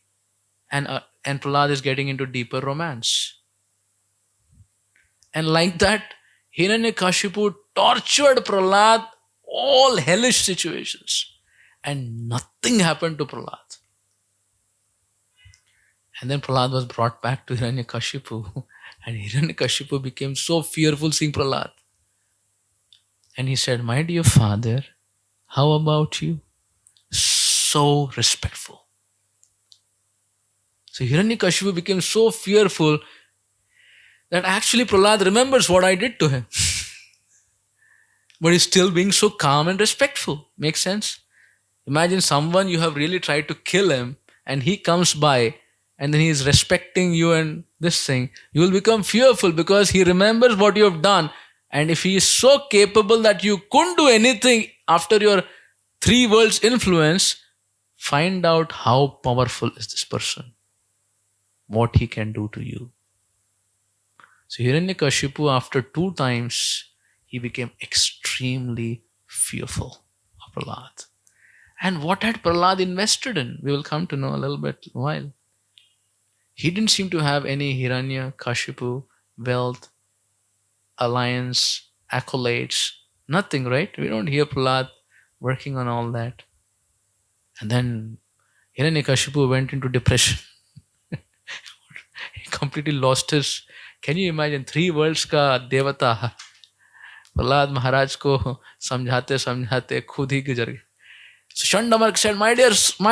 and Prahlad is getting into deeper romance. And like that, Hiranyakashipu tortured Prahlad all hellish situations, and nothing happened to Prahlad. And then Prahlad was brought back to Hiranyakashipu, and Hiranyakashipu became so fearful seeing Prahlad. And he said, my dear father, how about you? So respectful. So Hiranyakashipu became so fearful that actually Prahlad remembers what I did to him. But he's still being so calm and respectful. Makes sense? Imagine someone you have really tried to kill him and he comes by and then he is respecting you and this thing. You will become fearful because he remembers what you have done. And if he is so capable that you couldn't do anything after your 3 worlds influence, find out how powerful is this person. What he can do to you. So Hiranyakashipu, after 2 times, he became extremely fearful of Prahlad. And what had Prahlad invested in? We will come to know a little bit while. He didn't seem to have any Hiranyakashipu wealth, alliance, accolades, nothing, right? We don't hear Prahlad working on all that. And then Hiranyakashipu went into depression. He completely lost his. Can you imagine 3 worlds का देवता प्रहलाद महाराज को समझाते समझाते खुद ही गुजर गए. So Chandamark said, my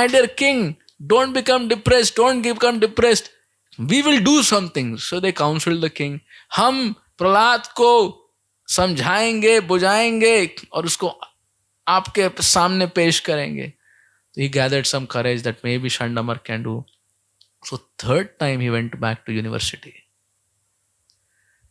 dear king, don't become depressed, don't become depressed. We will do something. So they counseled the king. हम प्रहलाद को समझाएंगे, बुझाएंगे और उसको आपके सामने पेश करेंगे. He gathered some courage that maybe Chandamark can do. So 3rd time he went back to university.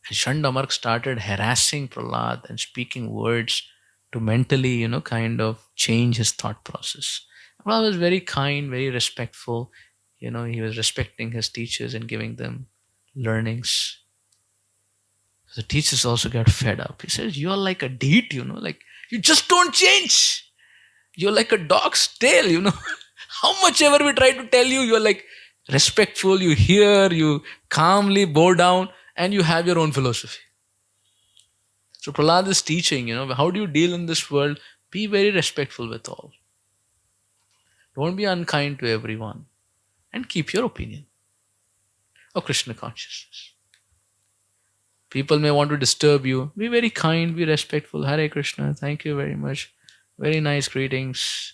And Chandamark started harassing Prahlad and speaking words to mentally, kind of change his thought process. Prahlad was very kind, very respectful. He was respecting his teachers and giving them learnings. So the teachers also got fed up. He says, you're like a deed, like you just don't change. You're like a dog's tail, How much ever we try to tell you, you're like respectful, you hear, you calmly bow down, and you have your own philosophy. So Prahlad is teaching, how do you deal in this world? Be very respectful with all. Don't be unkind to everyone. And keep your opinion of Krishna consciousness. People may want to disturb you. Be very kind, be respectful. Hare Krishna, thank you very much. Very nice greetings.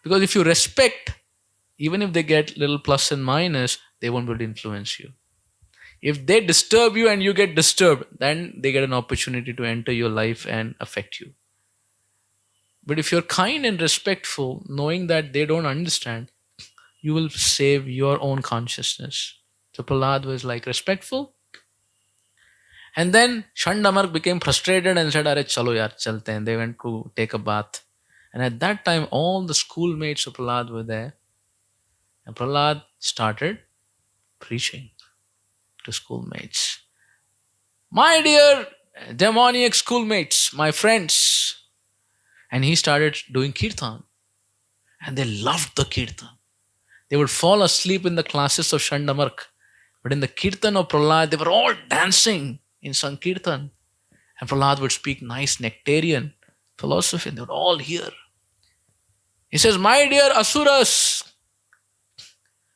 Because if you respect, even if they get little plus and minus, they won't be able to influence you. If they disturb you and you get disturbed, then they get an opportunity to enter your life and affect you. But if you're kind and respectful, knowing that they don't understand, you will save your own consciousness. So Prahlad was like respectful. And then Chandamark became frustrated and said, Are chalo yaar, chalte hain. They went to take a bath. And at that time, all the schoolmates of Prahlad were there. And Prahlad started preaching to schoolmates. My dear demoniac schoolmates, my friends. And he started doing kirtan. And they loved the kirtan. They would fall asleep in the classes of Chandamark. But in the kirtan of Prahlad, they were all dancing in Sankirtan. And Prahlad would speak nice nectarian philosophy. And they would all hear. He says, my dear Asuras,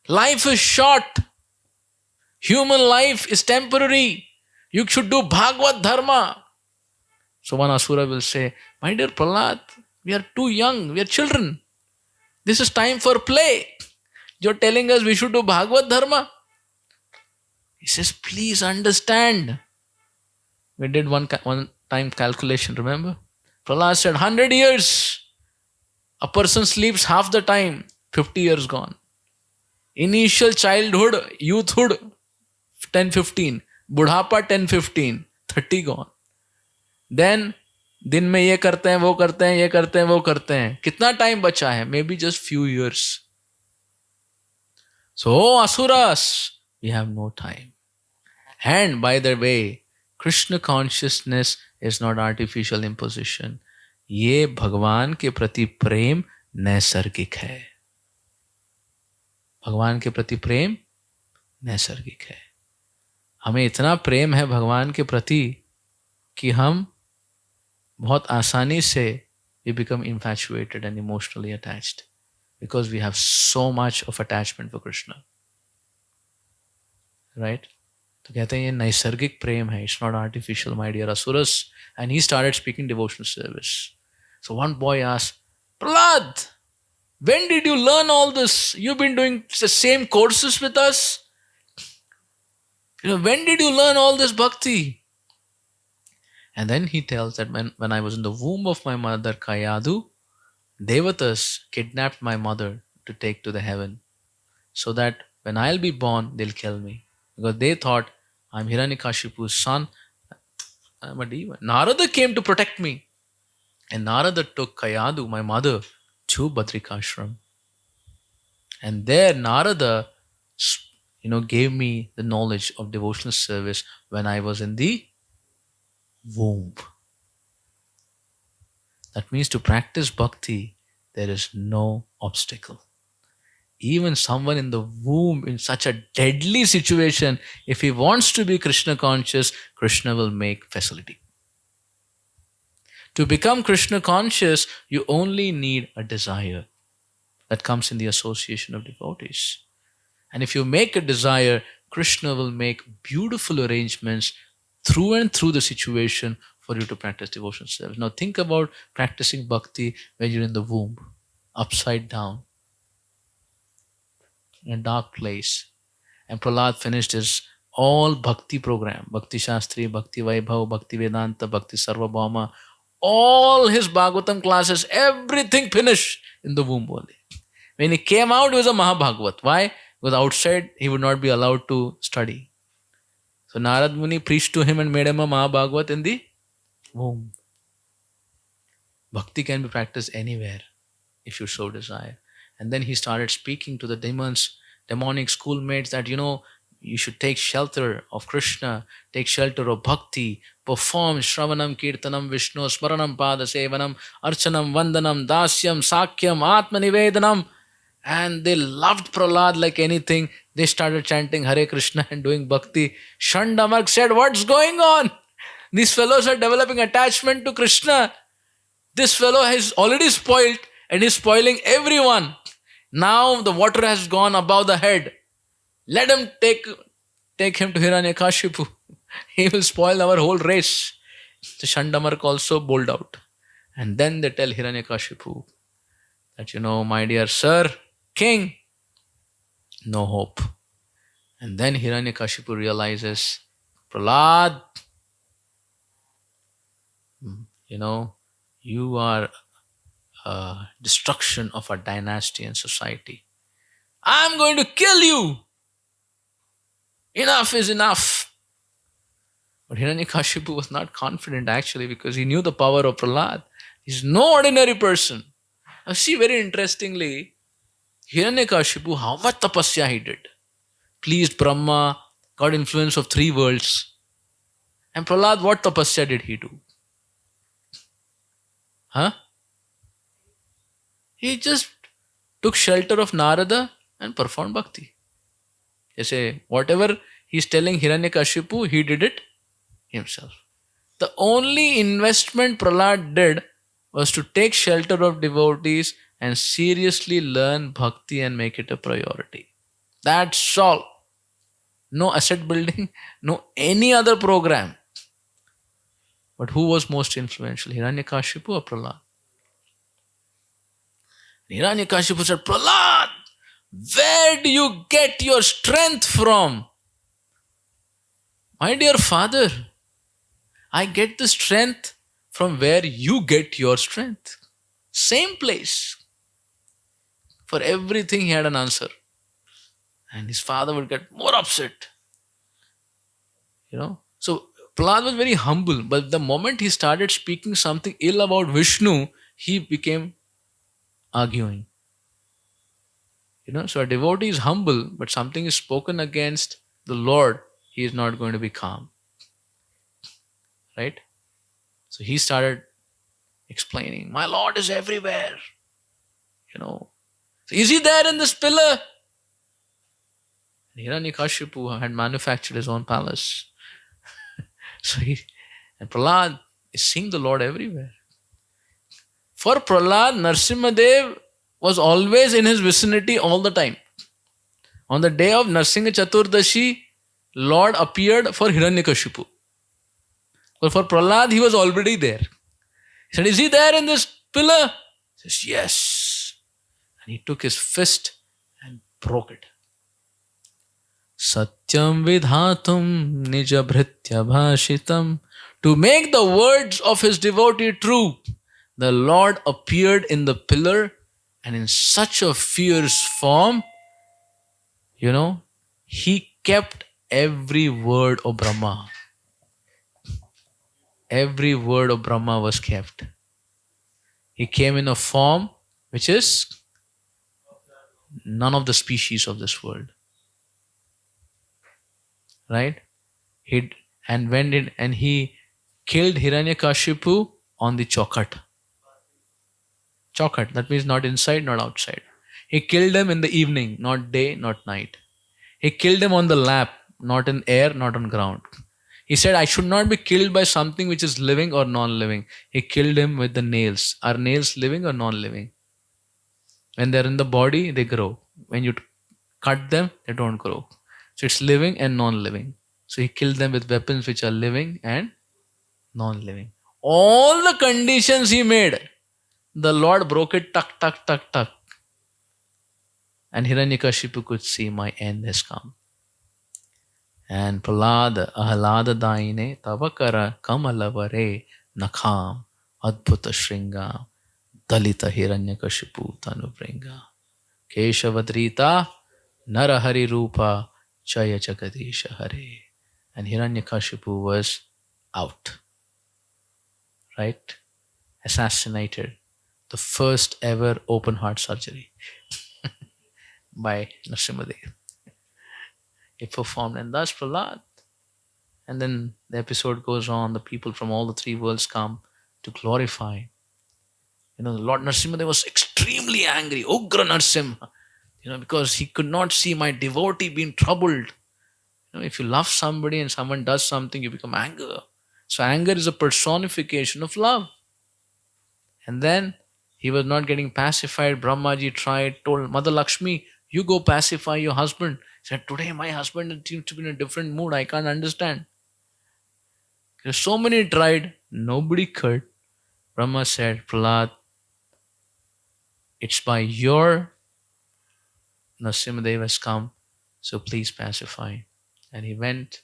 life is short. Human life is temporary. You should do Bhagavad Dharma. So one Asura will say, my dear Prahlad, we are too young, we are children. This is time for play. You're telling us we should do Bhagavad Dharma. He says, please understand. We did one time calculation, remember? Prahlad said, 100 years. A person sleeps half the time, 50 years gone. Initial childhood, youthhood, 10-15. बुढ़ापा 10-15, 30 gone. Then दिन में ये करते हैं, वो करते हैं, ये करते हैं, वो करते हैं. कितना टाइम बचा है? Maybe just few years. So, Asuras, we have no time. And by the way, Krishna consciousness is not artificial imposition. ये भगवान के प्रति प्रेम नैसर्गिक है. भगवान के प्रति प्रेम नैसर्गिक है. हमें इतना प्रेम है भगवान के प्रति कि हम बहुत आसानी से we become infatuated and emotionally attached because we have so much of attachment for Krishna. Right? तो कहते हैं ये नैसर्गिक प्रेम है. It's not artificial, my dear Asuras. And he started speaking devotional service. So one boy asked, Prahlad, when did you learn all this? You've been doing the same courses with us. When did you learn all this bhakti? And then he tells that when I was in the womb of my mother Kayadu, Devatas kidnapped my mother to take to the heaven, so that when I'll be born, they'll kill me. Because they thought I'm Hiranyakashipu's son, I'm a demon. Narada came to protect me. And Narada took Kayadu, my mother, to Badrikashram. And there Narada gave me the knowledge of devotional service when I was in the womb. That means to practice bhakti, there is no obstacle. Even someone in the womb, in such a deadly situation, if he wants to be Krishna conscious, Krishna will make facility. To become Krishna conscious, you only need a desire that comes in the association of devotees. And if you make a desire, Krishna will make beautiful arrangements through and through the situation for you to practice devotional service. Now think about practicing bhakti when you're in the womb, upside down, in a dark place. And Prahlad finished his all bhakti program, Bhakti Shastri, Bhakti Vaibhav, Bhakti Vedanta, Bhakti Sarvabhauma, all his Bhagavatam classes, everything finished in the womb only. When he came out, he was a Mahabhagavat. Why? Because outside, he would not be allowed to study. So Narad Muni preached to him and made him a Mahabhagavat in the womb. Bhakti can be practiced anywhere if you so desire. And then he started speaking to the demonic schoolmates that, you should take shelter of Krishna, take shelter of bhakti, perform Shravanam, Kirtanam, Vishnu, Smaranam, Pada Sevanam, Archanam, Vandanam, Dasyam, Sakyam, Atmanivedanam. And they loved Prahlad like anything. They started chanting Hare Krishna and doing bhakti. Shandamark said, what's going on? These fellows are developing attachment to Krishna. This fellow is already spoiled and is spoiling everyone. Now the water has gone above the head. Let him take him to Hiranyakashipu. He will spoil our whole race. So Shandamark also bowled out. And then they tell Hiranyakashipu that, my dear sir, king, no hope. And then Hiranyakashipu realizes, Prahlad, you are a destruction of a dynasty and society. I'm going to kill you. Enough is enough. But Hiranyakashipu was not confident actually because he knew the power of Prahlad. He's no ordinary person. Now see, very interestingly, Hiranyakashipu, how much tapasya he did. Pleased Brahma, got influence of 3 worlds. And Prahlad, what tapasya did he do? He just took shelter of Narada and performed bhakti. Say, whatever he's telling Hiranyakashipu, he did it himself. The only investment Prahlad did was to take shelter of devotees and seriously learn bhakti and make it a priority. That's all. no asset building, no any other program. But who was most influential, Hiranyakashipu or Prahlad? Hiranyakashipu said, Prahlad, where do you get your strength from? My dear father, I get the strength from where you get your strength. Same place. For everything he had an answer. And his father would get more upset. So Prahlad was very humble, but the moment he started speaking something ill about Vishnu, he became arguing. So a devotee is humble, but something is spoken against the Lord, he is not going to be calm. Right? So he started explaining, my Lord is everywhere. So is he there in this pillar? And Hiranyakashipu had manufactured his own palace. And Prahlad is seeing the Lord everywhere. For Prahlad, Narsimhadev was always in his vicinity all the time. On the day of Narsingha Chaturdashi, Lord appeared for Hiranyakashipu. But for Prahlad, he was already there. He said, is he there in this pillar? He says, yes. And he took his fist and broke it. Satyam vidhatum nijabhritya bhashitam. To make the words of his devotee true, the Lord appeared in the pillar and in such a fierce form, he kept every word of Brahma. Every word of Brahma was kept. He came in a form which is none of the species of this world. Right? He killed Hiranyakashipu on the Chaukat. Chaukat, that means not inside, not outside. He killed him in the evening, not day, not night. He killed him on the lap, not in air, not on ground. He said, I should not be killed by something which is living or non-living. He killed him with the nails. Are nails living or non-living? When they're in the body, they grow. When you cut them, they don't grow. So it's living and non-living. So he killed them with weapons which are living and non-living. All the conditions he made, the Lord broke it, tuck, tuck, tuck, tuck. And Hiranyakashipu could see my end has come. And Prahlad ahlada daine tavakara kamalavare nakham adbhuta shringa dalita Hiranyakashipu tanubringa keshavadrita narahari rupa chaya jagadisha hare. And Hiranyakashipu was out. Right? Assassinated. The first ever open heart surgery by Narsimhadev. He performed, and thus Prahlad. And then the episode goes on, the people from all the three worlds come to glorify. The Lord Narsimhadev was extremely angry, Ugra Narsimha, because he could not see my devotee being troubled. If you love somebody and someone does something, you become anger. So anger is a personification of love. And then he was not getting pacified. Brahmaji told Mother Lakshmi, you go pacify your husband. He said, today my husband seems to be in a different mood. I can't understand. There's so many tried, nobody could. Brahma said, Prahlad, it's by your Narsimhadev has come, so please pacify. And he went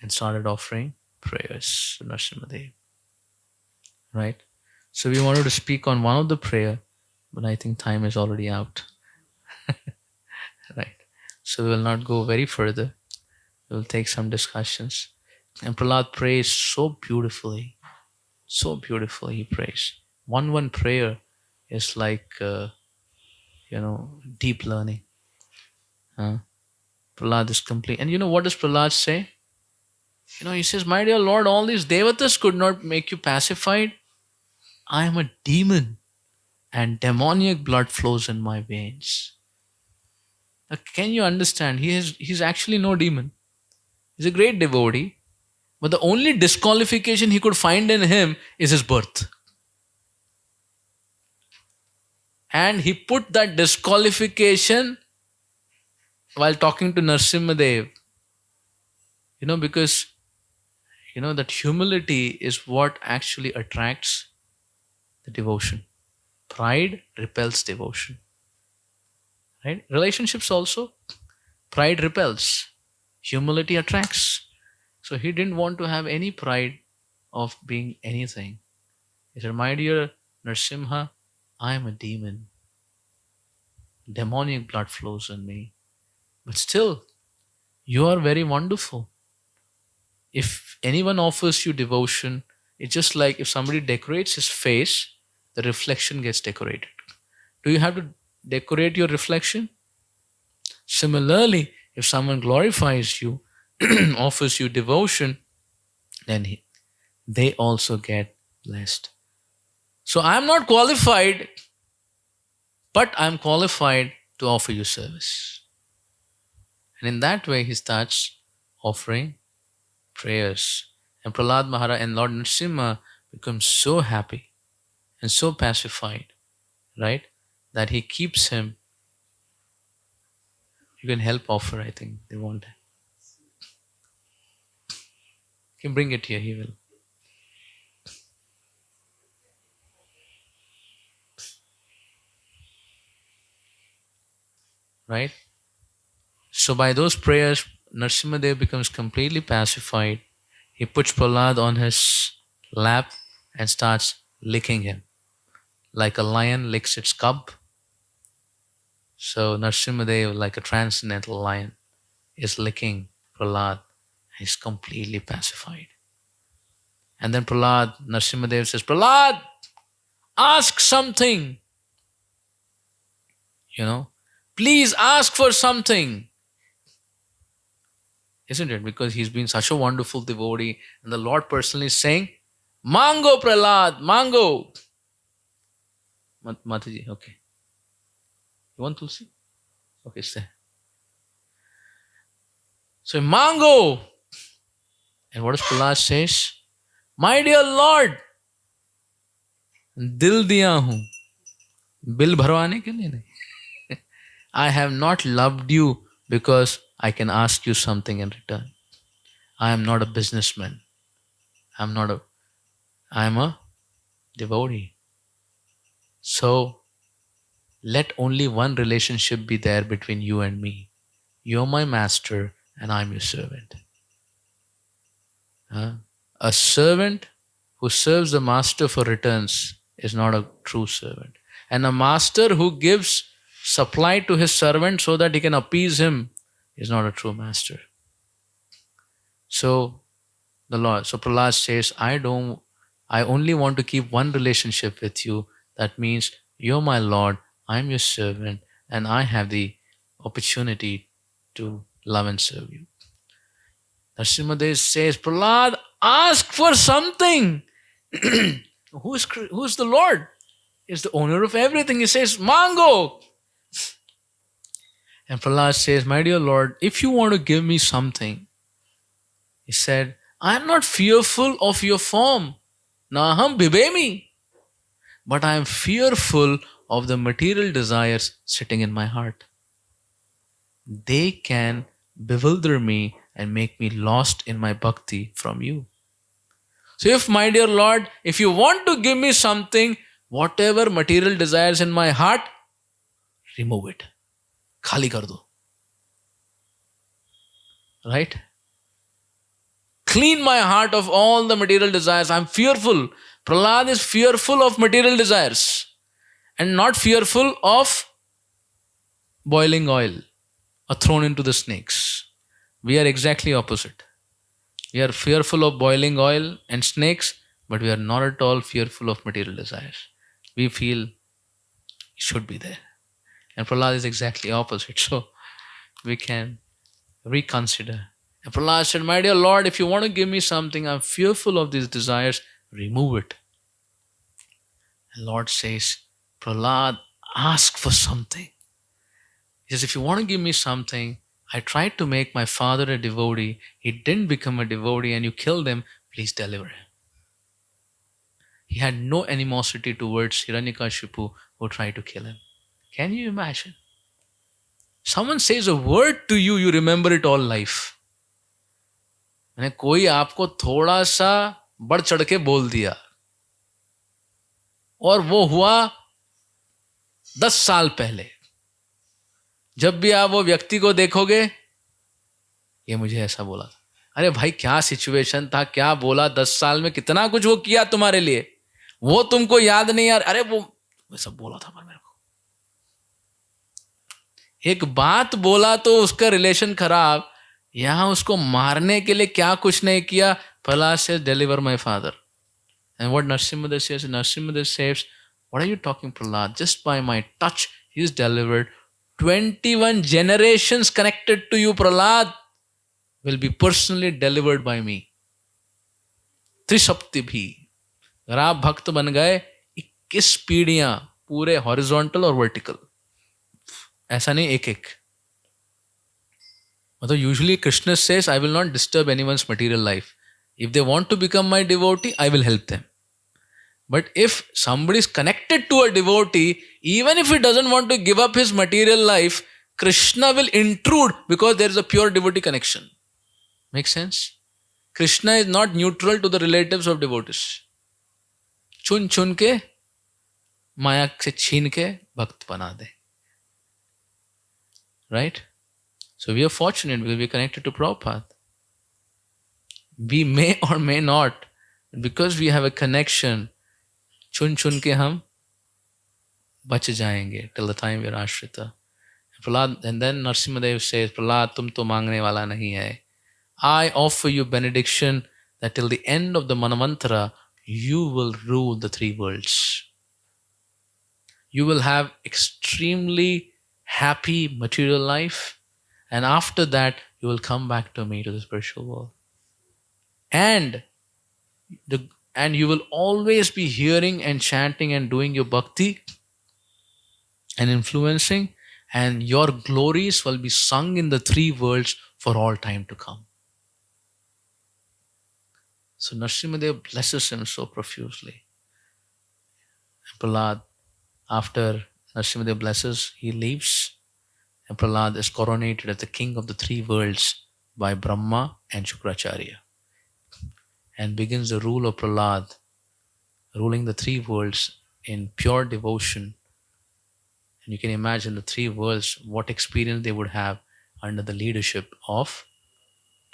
and started offering prayers to Narsimhadev. Right? So we wanted to speak on one of the prayer, but I think time is already out. Right? So we will not go very further. We will take some discussions. And Prahlad prays so beautifully. So beautifully he prays. One prayer is like, deep learning. Prahlad is complete. And what does Prahlad say? He says, my dear Lord, all these devatas could not make you pacified. I am a demon and demoniac blood flows in my veins. Now, can you understand? He's actually no demon. He's a great devotee. But the only disqualification he could find in him is his birth. And he put that disqualification while talking to Narsimhadev. Because that humility is what actually attracts the devotion. Pride repels devotion, right? Relationships also, pride repels, humility attracts. So he didn't want to have any pride of being anything. He said, "My dear Narsimha, I am a demon. Demonic blood flows in me. But still, you are very wonderful. If anyone offers you devotion, it's just like if somebody decorates his face, the reflection gets decorated. Do you have to decorate your reflection? Similarly, if someone glorifies you, offers you devotion, then they also get blessed. So I'm not qualified, but I'm qualified to offer you service." And in that way, he starts offering prayers. And Prahlad Maharaj and Lord Nrsimha becomes so happy and so pacified, right? That he keeps him. You can help offer, I think they want. You can bring it here, he will. Right? So by those prayers, Narsimhadev becomes completely pacified. He puts Prahlad on his lap and starts licking him. Like a lion licks its cub. So Narsimhadev, like a transcendental lion, is licking Prahlad. He's completely pacified. And then Narsimhadev says, "Prahlad, ask something. You know, please ask for something." Isn't it? Because he's been such a wonderful devotee, and the Lord personally is saying, "Mango, Prahlad, mango." Mataji, okay. You want Tulsi? Okay, stay. So, mango. And what does Prahlad says? "My dear Lord, दिल दिया हूं, bill भरवाने के लिए नहीं." I have not loved you because I can ask you something in return. I am not a businessman. I'm not a I am a devotee. So let only one relationship be there between you and me. You're my master and I'm your servant. Huh? A servant who serves the master for returns is not a true servant. And a master who gives supply to his servant so that he can appease him is not a true master. So Prahlad says, I only want to keep one relationship with you. That means you're my Lord, I'm your servant, and I have the opportunity to love and serve you. Narsimhadev says, "Prahlad, ask for something." Who's the Lord? He's the owner of everything. He says, "Mango." And Prahlad says, "My dear Lord, if you want to give me something," he said, "I am not fearful of your form. Naham bibemi. But I am fearful of the material desires sitting in my heart. They can bewilder me and make me lost in my bhakti from you. So if, my dear Lord, if you want to give me something, whatever material desires in my heart, remove it. Khali kar do. Right? Clean my heart of all the material desires. I'm fearful." Prahlad is fearful of material desires and not fearful of boiling oil or thrown into the snakes. We are exactly opposite. We are fearful of boiling oil and snakes, but we are not at all fearful of material desires. We feel it should be there. And Prahlad is exactly opposite. So we can reconsider. And Prahlad said, "My dear Lord, if you want to give me something, I'm fearful of these desires, remove it." And Lord says, "Prahlad, ask for something." He says, "If you want to give me something, I tried to make my father a devotee. He didn't become a devotee and you killed him. Please deliver him." He had no animosity towards Hiranyakashipu who tried to kill him. Can you imagine? Someone says a word to you, you remember it all life. मैंने कोई आपको थोड़ा सा बढ़ चढ़ के बोल दिया और वो हुआ 10 साल पहले, जब भी आप वो व्यक्ति को देखोगे, ये मुझे ऐसा बोला था। अरे भाई क्या सिचुएशन था, क्या बोला, 10 साल में कितना कुछ वो किया तुम्हारे लिए, वो तुमको याद नहीं यार। अरे वो सब बोला था पर मेरे को, एक बात बोला तो उसका रिलेशन खराब, यहां उसको मारने के लिए क्या कुछ नहीं किया। प्रहलाद से deliver my father, and what Narasimha says, Narasimha says, what are you talking, Prahlad? Just by my touch he is delivered. 21 generations connected to you, Prahlad, will be personally delivered by me. त्रिशक्ति भी, अगर आप भक्त बन गए, 21 पीढ़ियां, पूरे horizontal और vertical, ऐसा नहीं एक एक। मतलब usually Krishna says, I will not disturb anyone's material life, if they want to become my devotee I will help them, but if somebody is connected to a devotee, even if he doesn't want to give up his material life, Krishna will intrude because there is a pure devotee connection. Make sense? Krishna is not neutral to the relatives of devotees. चुन चुन के माया से छीन के भक्त बना दे. Right? So we are fortunate because we are connected to Prabhupada. We may or may not, because we have a connection, चुन चुन के हम बच जाएंगे till the time we are ashrita. Prahlad, and then Narasimhadev says, Prahlad, तुम तो मांगने वाला नहीं है. I offer you benediction that till the end of the Manvantara, you will rule the 3 worlds. You will have extremely happy material life, and after that, you will come back to me, to the spiritual world. And you will always be hearing and chanting and doing your bhakti and influencing, and your glories will be sung in the 3 worlds for all time to come. So Narasimhadev blesses him so profusely. Prahlad, after Narasimhadev blesses, he leaves, and Prahlad is coronated as the king of the 3 worlds by Brahma and Shukracharya, and begins the rule of Prahlad, ruling the 3 worlds in pure devotion. And you can imagine the 3 worlds, what experience they would have under the leadership of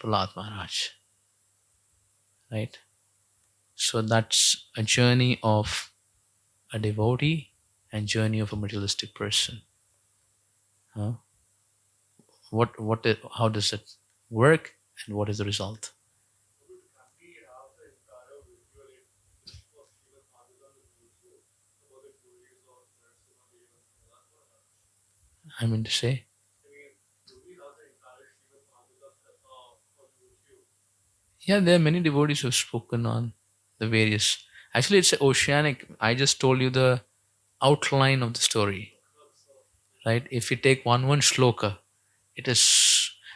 Prahlad Maharaj. Right? So that's a journey of a devotee and journey of a materialistic person. How does it work, and what is the result? I mean to say, yeah, there are many devotees who have spoken on the various. Actually, it's oceanic. I just told you the outline of the story, right? If you take one shloka, it is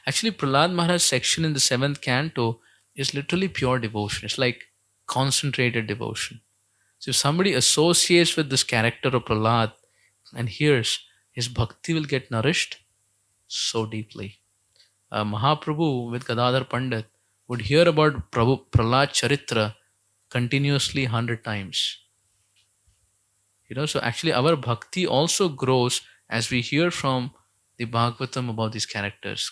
actually Prahlad Maharaj's section in the 7th canto is literally pure devotion. It's like concentrated devotion. So if somebody associates with this character of Prahlad and hears, his bhakti will get nourished so deeply. Mahaprabhu with Gadadhar Pandit would hear about Prahlad Charitra continuously 100 times. So actually our bhakti also grows as we hear from the Bhagavatam about these characters.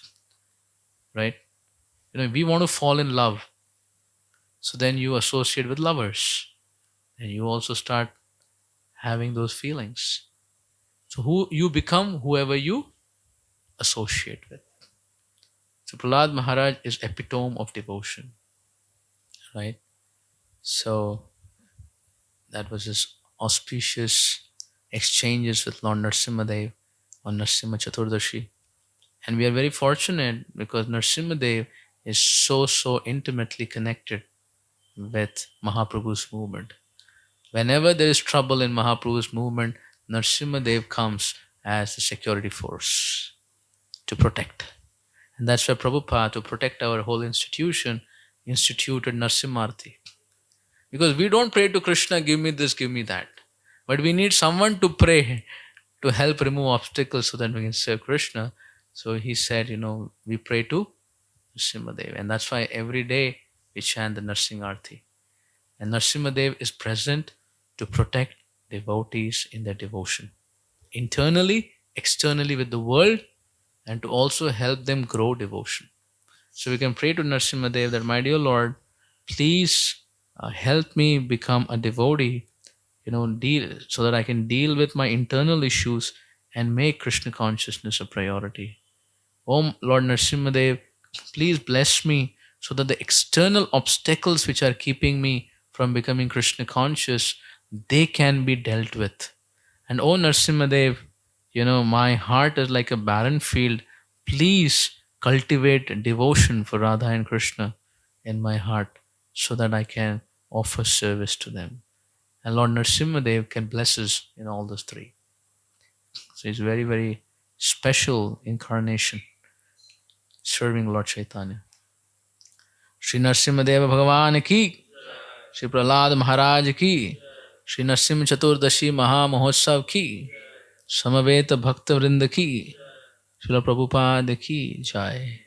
Right? We want to fall in love. So then you associate with lovers. And you also start having those feelings. So who you become, whoever you associate with. So Prahlad Maharaj is epitome of devotion. Right? So that was his auspicious exchanges with Lord Narasimhadev on Narasimha Chaturdashi. And we are very fortunate because Narasimhadev is so intimately connected with Mahaprabhu's movement. Whenever there is trouble in Mahaprabhu's movement, Narasimhadev comes as a security force to protect. And that's why Prabhupada, to protect our whole institution, instituted Narasimharti. Because we don't pray to Krishna, give me this, give me that. But we need someone to pray to help remove obstacles so that we can serve Krishna. So he said, we pray to Nrsimhadev. And that's why every day we chant the Narsingh Arti. And Nrsimhadev is present to protect devotees in their devotion, internally, externally with the world, and to also help them grow devotion. So we can pray to Nrsimhadev that, my dear Lord, please help me become a devotee, deal so that I can deal with my internal issues and make Krishna consciousness a priority. Oh Lord Nrsimhadev, please bless me so that the external obstacles which are keeping me from becoming Krishna conscious, they can be dealt with. And oh Nrsimhadev, my heart is like a barren field. Please cultivate devotion for Radha and Krishna in my heart so that I can offer service to them. And Lord Nrsimhadev can bless us in all those three. So it's very, very special incarnation serving Lord Chaitanya. Shri Nrsimhadev Bhagavan ki, Shri Prahlad Maharaj ki, Shri Nrsimha Chaturdashi Maha Mahotsav ki, Samaveta Bhakta Vrinda ki, Srila Prabhupada ki jai.